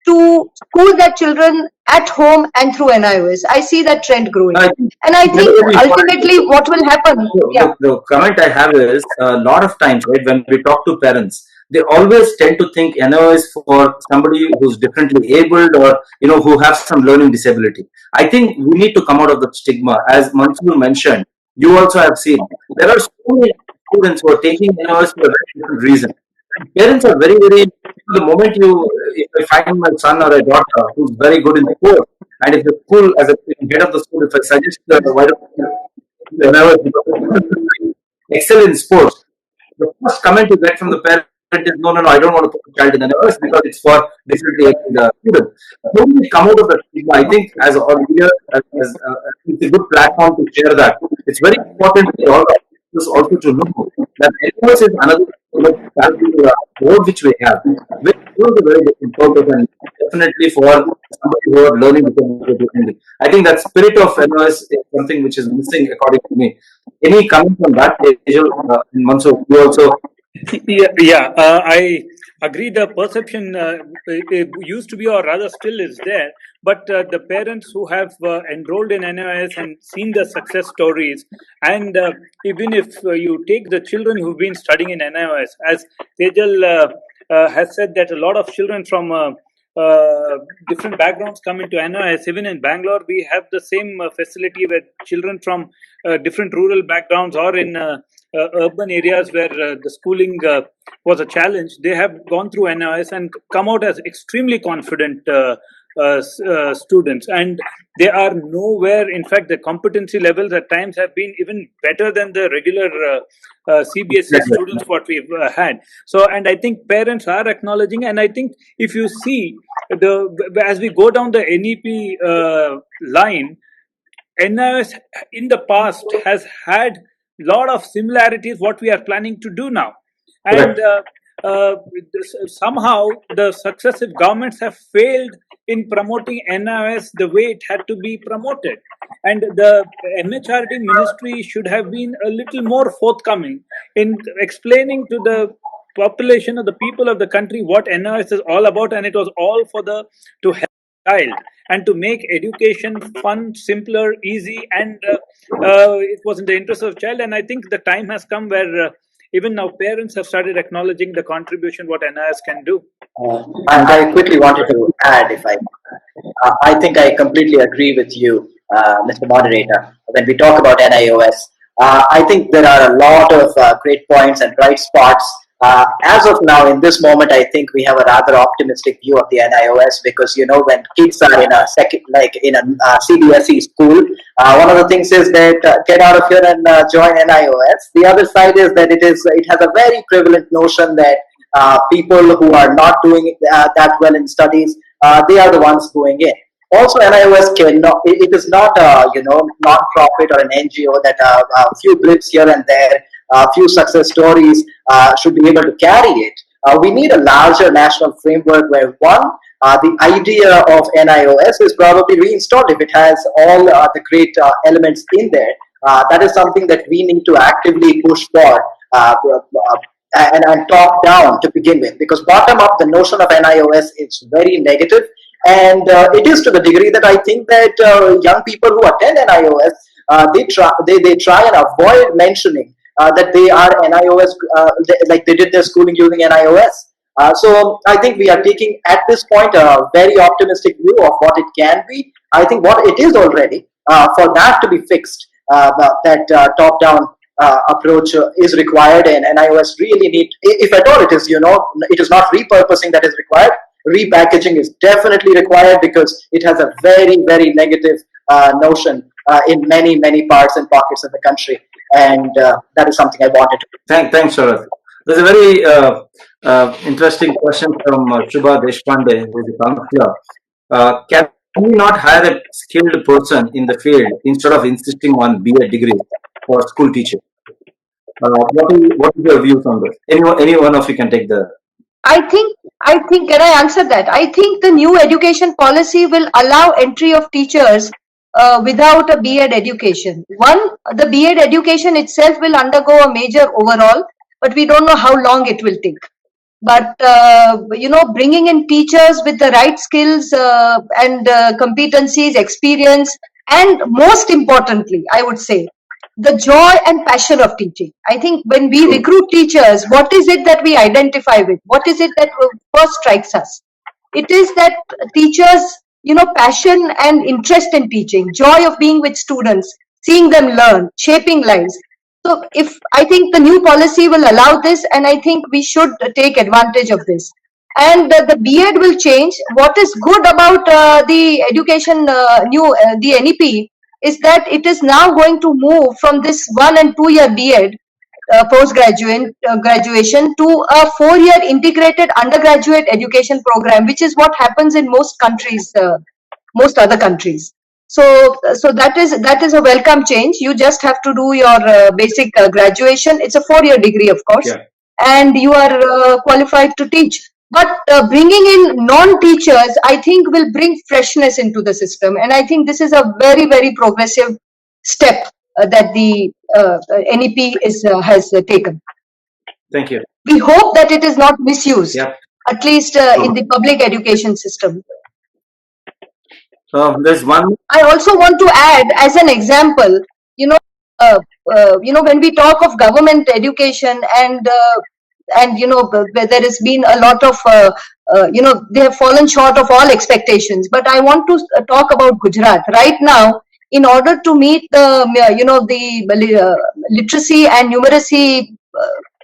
to school their children at home and through NIOS. I see that trend growing, and I think ultimately what will happen. The comment I have is a lot of times, right, when we talk to parents, they always tend to think NIOS for somebody who's differently abled or who have some learning disability. I think we need to come out of the stigma. As Mansoor mentioned, you also have seen there are so many students who are taking NIOS for a very different reason. Parents are very, very. The moment if I find my son or a daughter who's very good in sport, and if the school, as a head of the school, if I suggest why don't excel in sports, the first comment you get from the parent is, no, I don't want to put a child in the NIOS because it's for differently abled students. How do we come out of that stigma? I think as a leader, it's a good platform to share that. It's very important for all of us also to know that NIOS is another board which we have, which is a very different purpose, and definitely for somebody who are learning differently. I think that spirit of NIOS is something which is missing according to me. Any comment on that, Mansoor? You also. I agree. The perception it used to be, or rather still is there, but the parents who have enrolled in NIOS and seen the success stories, and even if you take the children who've been studying in NIOS, as Tejal has said, that a lot of children from different backgrounds come into NIOS. Even in Bangalore, we have the same facility where children from different rural backgrounds or in urban areas where the schooling was a challenge, they have gone through NIOS and come out as extremely confident students, and they are nowhere. In fact, the competency levels at times have been even better than the regular CBSE students what we've had. So, and I think parents are acknowledging, and I think if you see as we go down the NEP line, NIOS in the past has had lot of similarities what we are planning to do now, and somehow the successive governments have failed in promoting NIOS the way it had to be promoted, and the MHRD ministry should have been a little more forthcoming in explaining to the population of the people of the country what NIOS is all about, and it was all to help the child and to make education fun, simpler, easy, and it was in the interest of the child. And I think the time has come where even now parents have started acknowledging the contribution what NIS can do. I quickly wanted to add, if I think I completely agree with you, Mr. Moderator. When we talk about NIOS, I think there are a lot of great points and bright spots. As of now, in this moment, I think we have a rather optimistic view of the NIOS because when kids are in a CBSE school, one of the things is that get out of here and join NIOS. The other side is that it has a very prevalent notion that people who are not doing that well in studies, they are the ones going in. Also, NIOS cannot, it is not a non-profit or an NGO that a few blips here and there, a few success stories should be able to carry it. We need a larger national framework where the idea of NIOS is probably reinstalled if it has all the great elements in there. That is something that we need to actively push for and top down to begin with, because bottom up the notion of NIOS is very negative, and it is to the degree that I think that young people who attend NIOS they try and avoid mentioning that they are NIOS like they did their schooling using NIOS. So I think we are taking at this point a very optimistic view of what it can be. I think what it is already, for that to be fixed, that top down approach is required, and NIOS really need, if at all it is, it is not repurposing that is required. Repackaging is definitely required because it has a very, very negative notion in many, many parts and pockets of the country, and that is something I wanted to. Thanks, Sharath. There's a very interesting question from Shubha Deshpande, who is a counselor. Can we not hire a skilled person in the field instead of insisting on BA degree for school teaching? What is your views on this? Any one of you can take the. I think, can I answer that? I think the new education policy will allow entry of teachers without a B.Ed education. The B.Ed education itself will undergo a major overhaul, but we don't know how long it will take. But, bringing in teachers with the right skills and competencies, experience, and most importantly, I would say, the joy and passion of teaching. I think when we recruit teachers, what is it that we identify with? What is it that first strikes us? It is that teachers, passion and interest in teaching, joy of being with students, seeing them learn, shaping lives. So I think the new policy will allow this, and I think we should take advantage of this. And the B.Ed will change. What is good about the education, the NEP, is that it is now going to move from this 1 and 2 year B.Ed graduation to a 4-year integrated undergraduate education program, which is what happens in most countries, most other countries. So that is a welcome change. You just have to do your basic graduation. It's a 4-year degree, of course, and you are qualified to teach. But bringing in non-teachers, I think, will bring freshness into the system. And I think this is a very, very progressive step that the NEP has taken. Thank you. We hope that it is not misused, at least in the public education system. So there's one. I also want to add, as an example, when we talk of government education and there has been a lot of they have fallen short of all expectations. But I want to talk about Gujarat right now. In order to meet the literacy and numeracy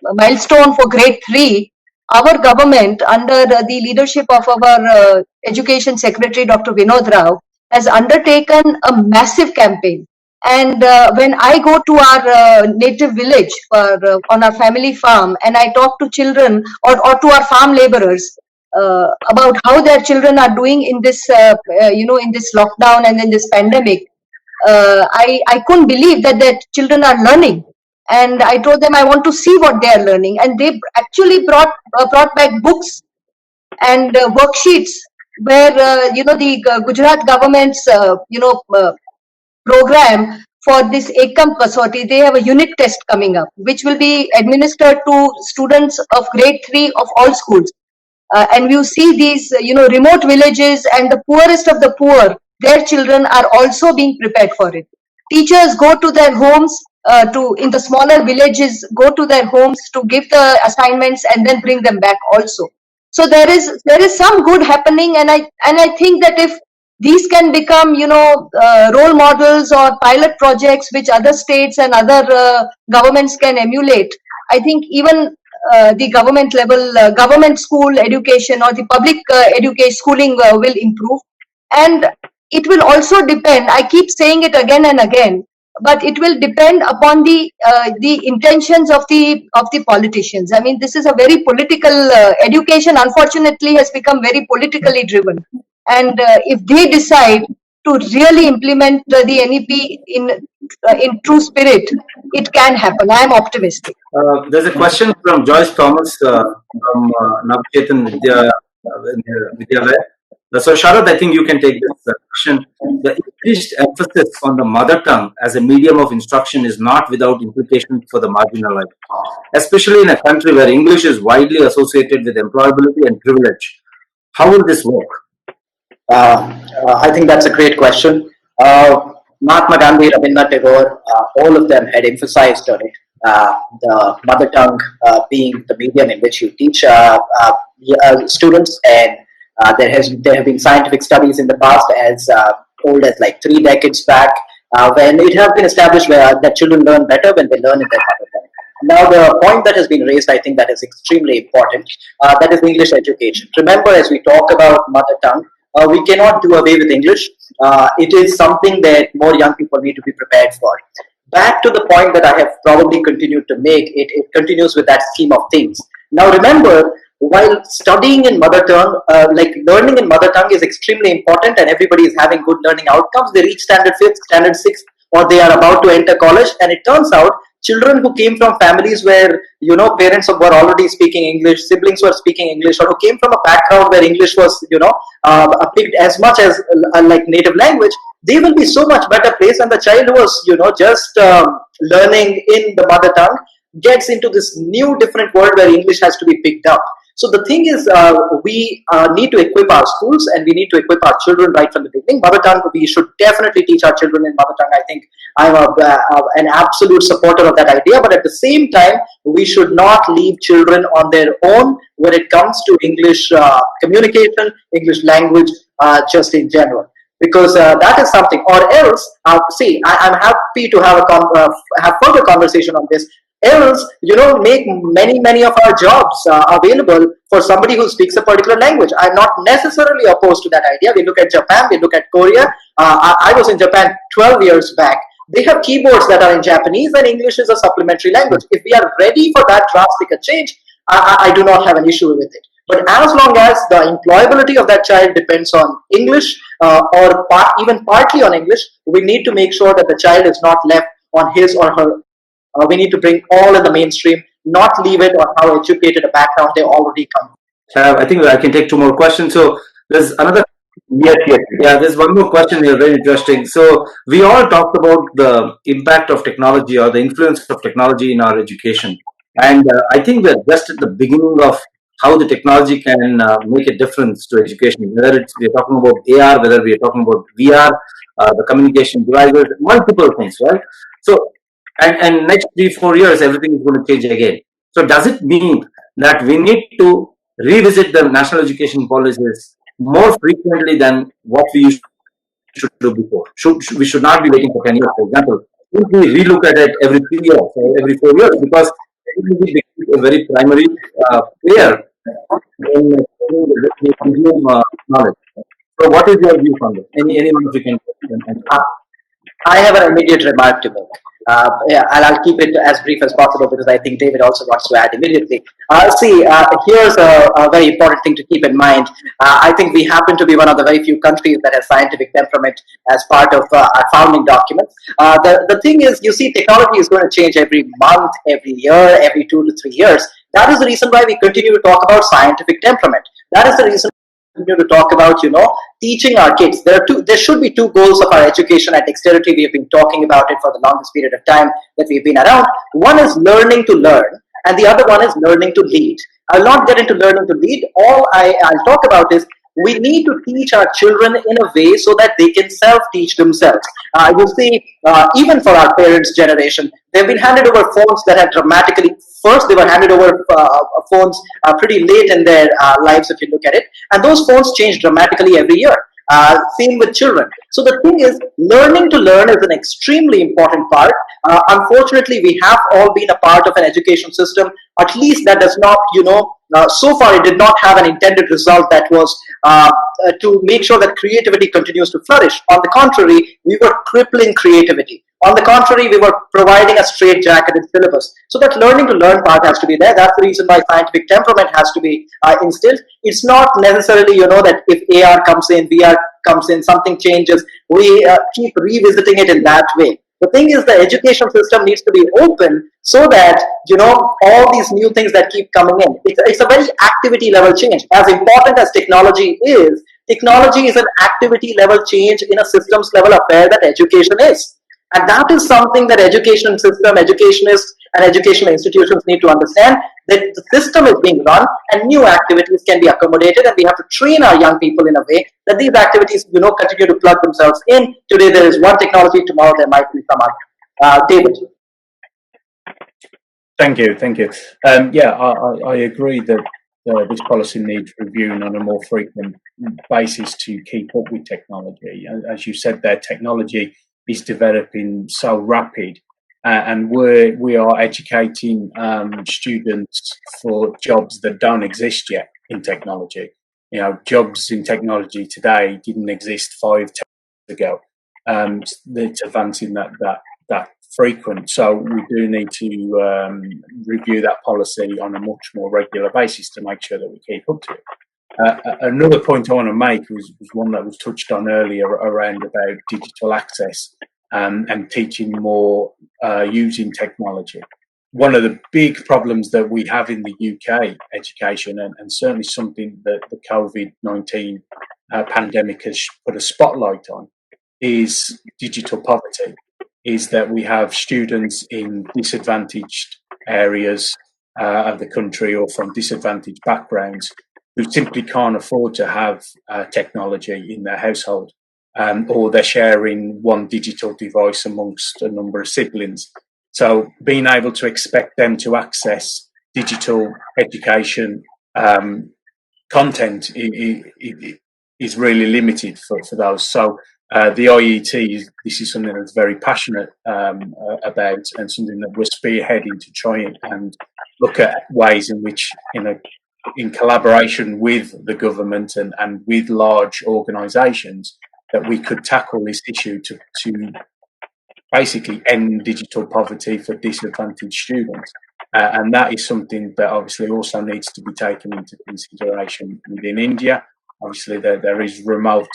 milestone for grade 3, our government, under the leadership of our Education Secretary Dr. Vinod Rao, has undertaken a massive campaign. And when I go to our native village on our family farm, and I talk to children or to our farm laborers about how their children are doing in this in this lockdown and in this pandemic, I couldn't believe that children are learning. And I told them I want to see what they are learning, and they actually brought back books and worksheets where the Gujarat government's program for this Ekam Kasauti, they have a unit test coming up, which will be administered to students of grade 3 of all schools. And you see these, remote villages and the poorest of the poor, their children are also being prepared for it. Teachers go to their homes, to in the smaller villages, go to their homes to give the assignments and then bring them back also. So there is some good happening, and I think that if these can become, role models or pilot projects which other states and other governments can emulate, I think even the government level, government school education or the public education schooling will improve. And it will also depend, I keep saying it again and again, but it will depend upon the intentions of the politicians. I mean, this is a very political education, unfortunately, has become very politically driven. And if they decide to really implement the NEP in true spirit, it can happen. I am optimistic. There's a question from Joyce Thomas from Navchetan Vidyalaya. So, Sharad, I think you can take this question. The increased emphasis on the mother tongue as a medium of instruction is not without implications for the marginalized, especially in a country where English is widely associated with employability and privilege. How will this work? I think that's a great question. Mahatma Gandhi, Rabindranath Tagore, all of them had emphasized on it. The mother tongue being the medium in which you teach students, and there have been scientific studies in the past as old as like 3 decades back, when it has been established that children learn better when they learn in their mother tongue. Now, the point that has been raised, I think that is extremely important, that is English education. Remember, as we talk about mother tongue, we cannot do away with English. It is something that more young people need to be prepared for. Back to the point that I have probably continued to make, it continues with that scheme of things. Now remember, while studying in mother tongue, like learning in mother tongue is extremely important and everybody is having good learning outcomes, they reach standard 5th, standard 6th, or they are about to enter college, and it turns out children who came from families where, parents were already speaking English, siblings were speaking English, or who came from a background where English was, picked as much as like native language, they will be so much better placed. And the child who was, just learning in the mother tongue gets into this new different world where English has to be picked up. So the thing is, we need to equip our schools and we need to equip our children right from the beginning. Mother tongue, we should definitely teach our children in mother tongue. I think I'm an absolute supporter of that idea. But at the same time, we should not leave children on their own when it comes to English communication, English language, just in general. Because that is something, or else, I'm happy to have further conversation on this. Else, make many of our jobs available for somebody who speaks a particular language. I'm not necessarily opposed to that idea. We look at Japan, we look at Korea. I was in Japan 12 years back. They have keyboards that are in Japanese, and English is a supplementary language. If we are ready for that drastic a change, I do not have an issue with it. But as long as the employability of that child depends on English, or even partly on English, we need to make sure that the child is not left on his or her. We need to bring all in the mainstream, not leave it on how educated a background they already come. I think I can take 2 more questions. So there's another. Yes. Yeah, there's one more question here, very interesting. So we all talked about the impact of technology or the influence of technology in our education. And I think we're just at the beginning of how the technology can make a difference to education. Whether we're talking about AR, whether we're talking about VR, the communication devices, multiple things, right? So, and next 3-4 years, everything is going to change again. So does it mean that we need to revisit the national education policies more frequently than what we used to do before? We should not be waiting for 10 years, for example. If we relook at it every 3 years or every 4 years, because it is a very primary player in the consume knowledge. So what is your view on this? Anyone who can? I have an immediate remark to make. I'll keep it as brief as possible because I think David also wants to add immediately. Here's a very important thing to keep in mind. I think we happen to be one of the very few countries that has scientific temperament as part of our founding documents. The thing is, you see, technology is going to change every month, every year, every 2 to 3 years. That is the reason why we continue to talk about scientific temperament. That is the reason continue to talk about, teaching our kids. There should be 2 goals of our education at Dexterity. We have been talking about it for the longest period of time that we've been around. One is learning to learn, and the other one is learning to lead. I'll not get into learning to lead. All I'll talk about is we need to teach our children in a way so that they can self-teach themselves. You see, even for our parents' generation, they've been handed over phones that have dramatically. First, they were handed over phones pretty late in their lives, if you look at it, and those phones change dramatically every year. Same with children. So the thing is, learning to learn is an extremely important part. Unfortunately, we have all been a part of an education system. At least that does not, so far it did not have an intended result that was to make sure that creativity continues to flourish. On the contrary, we were crippling creativity. On the contrary, we were providing a straight-jacketed syllabus. So that learning to learn part has to be there. That's the reason why scientific temperament has to be instilled. It's not necessarily, that if AR comes in, VR comes in, something changes, we keep revisiting it in that way. The thing is, the education system needs to be open so that, all these new things that keep coming in, it's a very activity level change. As important as technology is an activity level change in a systems level affair that education is. And that is something that education system, educationists and educational institutions need to understand, that the system is being run and new activities can be accommodated, and we have to train our young people in a way that these activities, continue to plug themselves in. Today there is one technology, tomorrow there might be some other. David. Thank you. I agree that this policy needs reviewing on a more frequent basis to keep up with technology. As you said there, technology is developing so rapid, and we are educating students for jobs that don't exist yet in technology. Jobs in technology today didn't exist 5 years ago. It's advancing that frequent, so we do need to review that policy on a much more regular basis to make sure that we keep up to it. Another point I want to make was one that was touched on earlier around about digital access and teaching more using technology. One of the big problems that we have in the UK education, and certainly something that the COVID-19 pandemic has put a spotlight on, is digital poverty. Is that we have students in disadvantaged areas of the country or from disadvantaged backgrounds who simply can't afford to have technology in their household, or they're sharing one digital device amongst a number of siblings. So being able to expect them to access digital education content is really limited for those. So the IET, this is something that's very passionate about, and something that we're spearheading to try and look at ways in which, in collaboration with the government and with large organisations, that we could tackle this issue to basically end digital poverty for disadvantaged students. And that is something that obviously also needs to be taken into consideration within India. Obviously, there is remote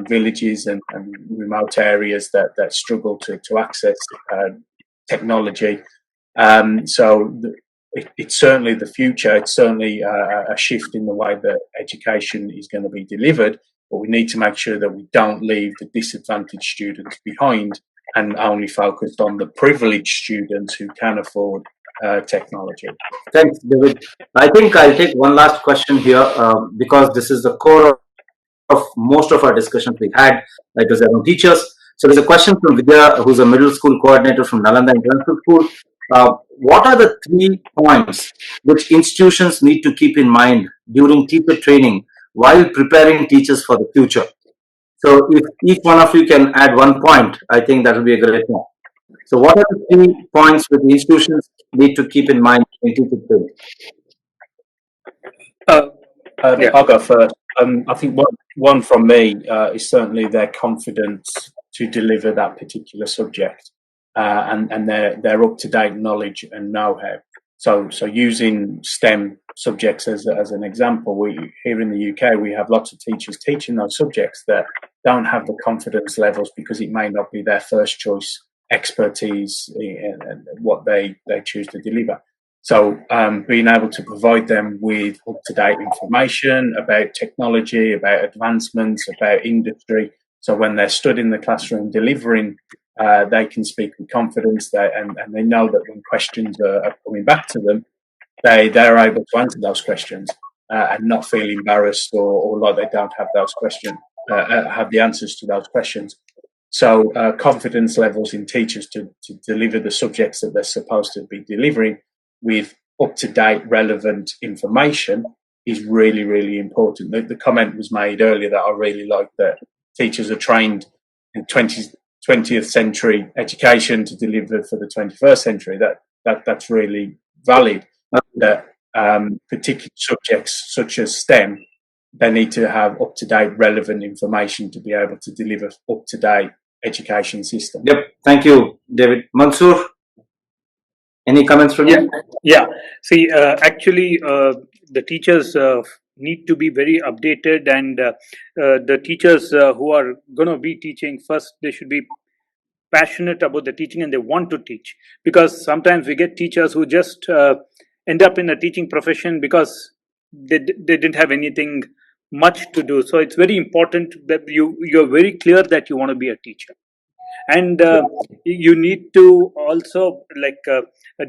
villages and remote areas that struggle to access technology. It's certainly the future. It's certainly a shift in the way that education is going to be delivered, but we need to make sure that we don't leave the disadvantaged students behind and only focused on the privileged students who can afford technology. Thanks, David. I think I'll take one last question here because this is the core of most of our discussions we've had. It was around teachers. So there's a question from Vidya, who's a middle school coordinator from Nalanda International School. What are the 3 points which institutions need to keep in mind during teacher training while preparing teachers for the future? So if each one of you can add 1 point, I think that would be a great one. So what are the 3 points which institutions need to keep in mind in teacher training? I'll go first. I think one from me is certainly their confidence to deliver that particular subject and their up-to-date knowledge and know-how. So using STEM subjects as an example, here in the UK we have lots of teachers teaching those subjects that don't have the confidence levels because it may not be their first choice expertise in what they choose to deliver. So being able to provide them with up-to-date information about technology, about advancements, about industry, so when they're stood in the classroom delivering, they can speak with confidence, and they know that when questions are coming back to them, they're able to answer those questions. and not feel embarrassed or like they don't have those questions, have the answers to those questions. So confidence levels in teachers to deliver the subjects that they're supposed to be delivering with up-to-date, relevant information is really, really important. The comment was made earlier that I really like, that teachers are trained in 20th century education to deliver for the 21st century. That's really valid. That particular subjects such as STEM, they need to have up-to-date, relevant information to be able to deliver up-to-date education system. Yep. Thank you, David. Mansoor, any comments from you? Yeah. See, actually, the teachers need to be very updated, and the teachers who are going to be teaching, first, they should be passionate about the teaching and they want to teach, because sometimes we get teachers who just end up in a teaching profession because they didn't have anything much to do. So it's very important that you're very clear that you want to be a teacher. And you need to also, like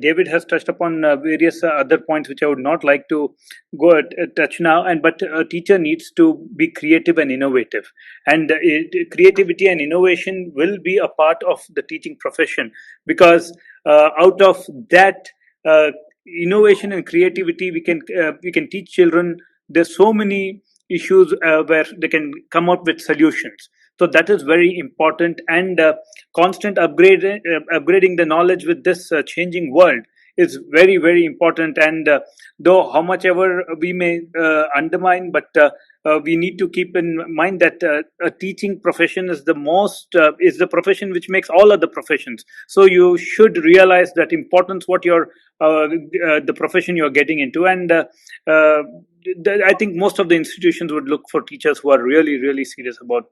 David has touched upon various other points which I would not like to go touch now. But a teacher needs to be creative and innovative, and creativity and innovation will be a part of the teaching profession, because out of that innovation and creativity, we can teach children. There's so many issues where they can come up with solutions. So that is very important, and constant upgrading the knowledge with this changing world is very, very important. And though how much ever we may undermine, but we need to keep in mind that a teaching profession is the profession which makes all other professions. So you should realize that importance, what you're the profession you're getting into. And I think most of the institutions would look for teachers who are really, really serious about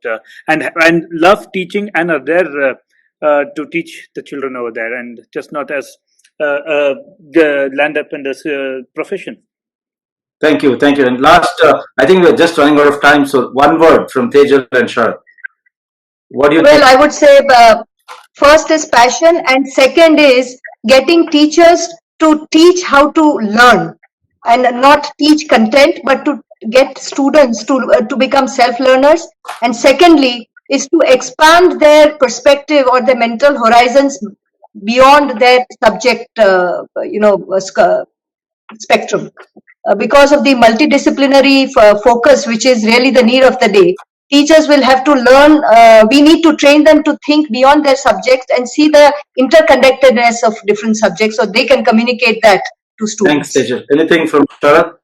and love teaching and are there to teach the children over there, and just not as land up in this profession. Thank you. And last, I think we're just running out of time. So one word from Tejal and Sharad. What do you think? Well, I would say first is passion, and second is getting teachers to teach how to learn, and not teach content, but to get students to become self-learners. And secondly is to expand their perspective or their mental horizons beyond their subject, spectrum. Because of the multidisciplinary focus, which is really the need of the day, teachers will have to learn, we need to train them to think beyond their subjects and see the interconnectedness of different subjects so they can communicate that to students. Thanks, Tejal. Anything from Sharad?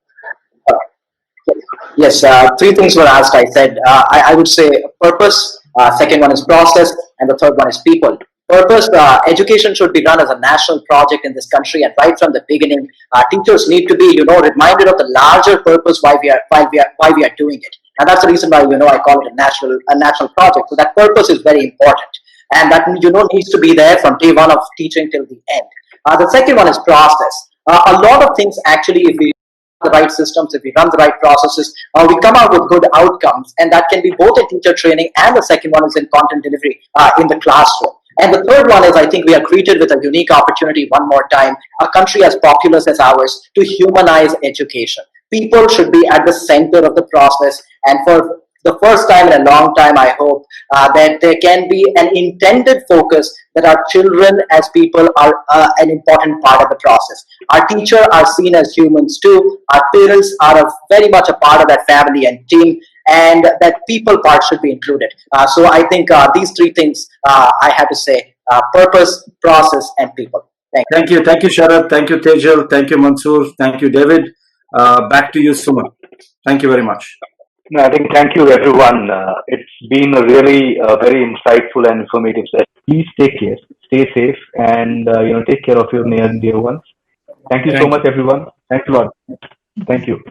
Yes, three things were asked. I said, I would say purpose, second one is process, and the third one is people. Purpose, education should be run as a national project in this country, and right from the beginning, teachers need to be, reminded of the larger purpose why we are doing it. And that's the reason why, I call it a national project. So that purpose is very important, and that, needs to be there from day one of teaching till the end. The second one is process. A lot of things, actually, if we the right systems, if we run the right processes, we come out with good outcomes, and that can be both in teacher training, and the second one is in content delivery in the classroom. And the third one is, I think we are greeted with a unique opportunity one more time, a country as populous as ours, to humanize education. People should be at the center of the process, and for the first time in a long time, I hope that there can be an intended focus that our children as people are an important part of the process. Our teachers are seen as humans too. Our parents are very much a part of that family and team, and that people part should be included. So I think these three things I have to say, purpose, process, and people. Thank you. Thank you, Sharad. Thank you, Tejal. Thank you, Mansoor. Thank you, David. Back to you, Suma. Thank you very much. No, I think thank you, everyone. It's been a really very insightful and informative session. Please take care, stay safe, and take care of your near and dear ones. Thank you so much, everyone. Thanks a lot. Thank you.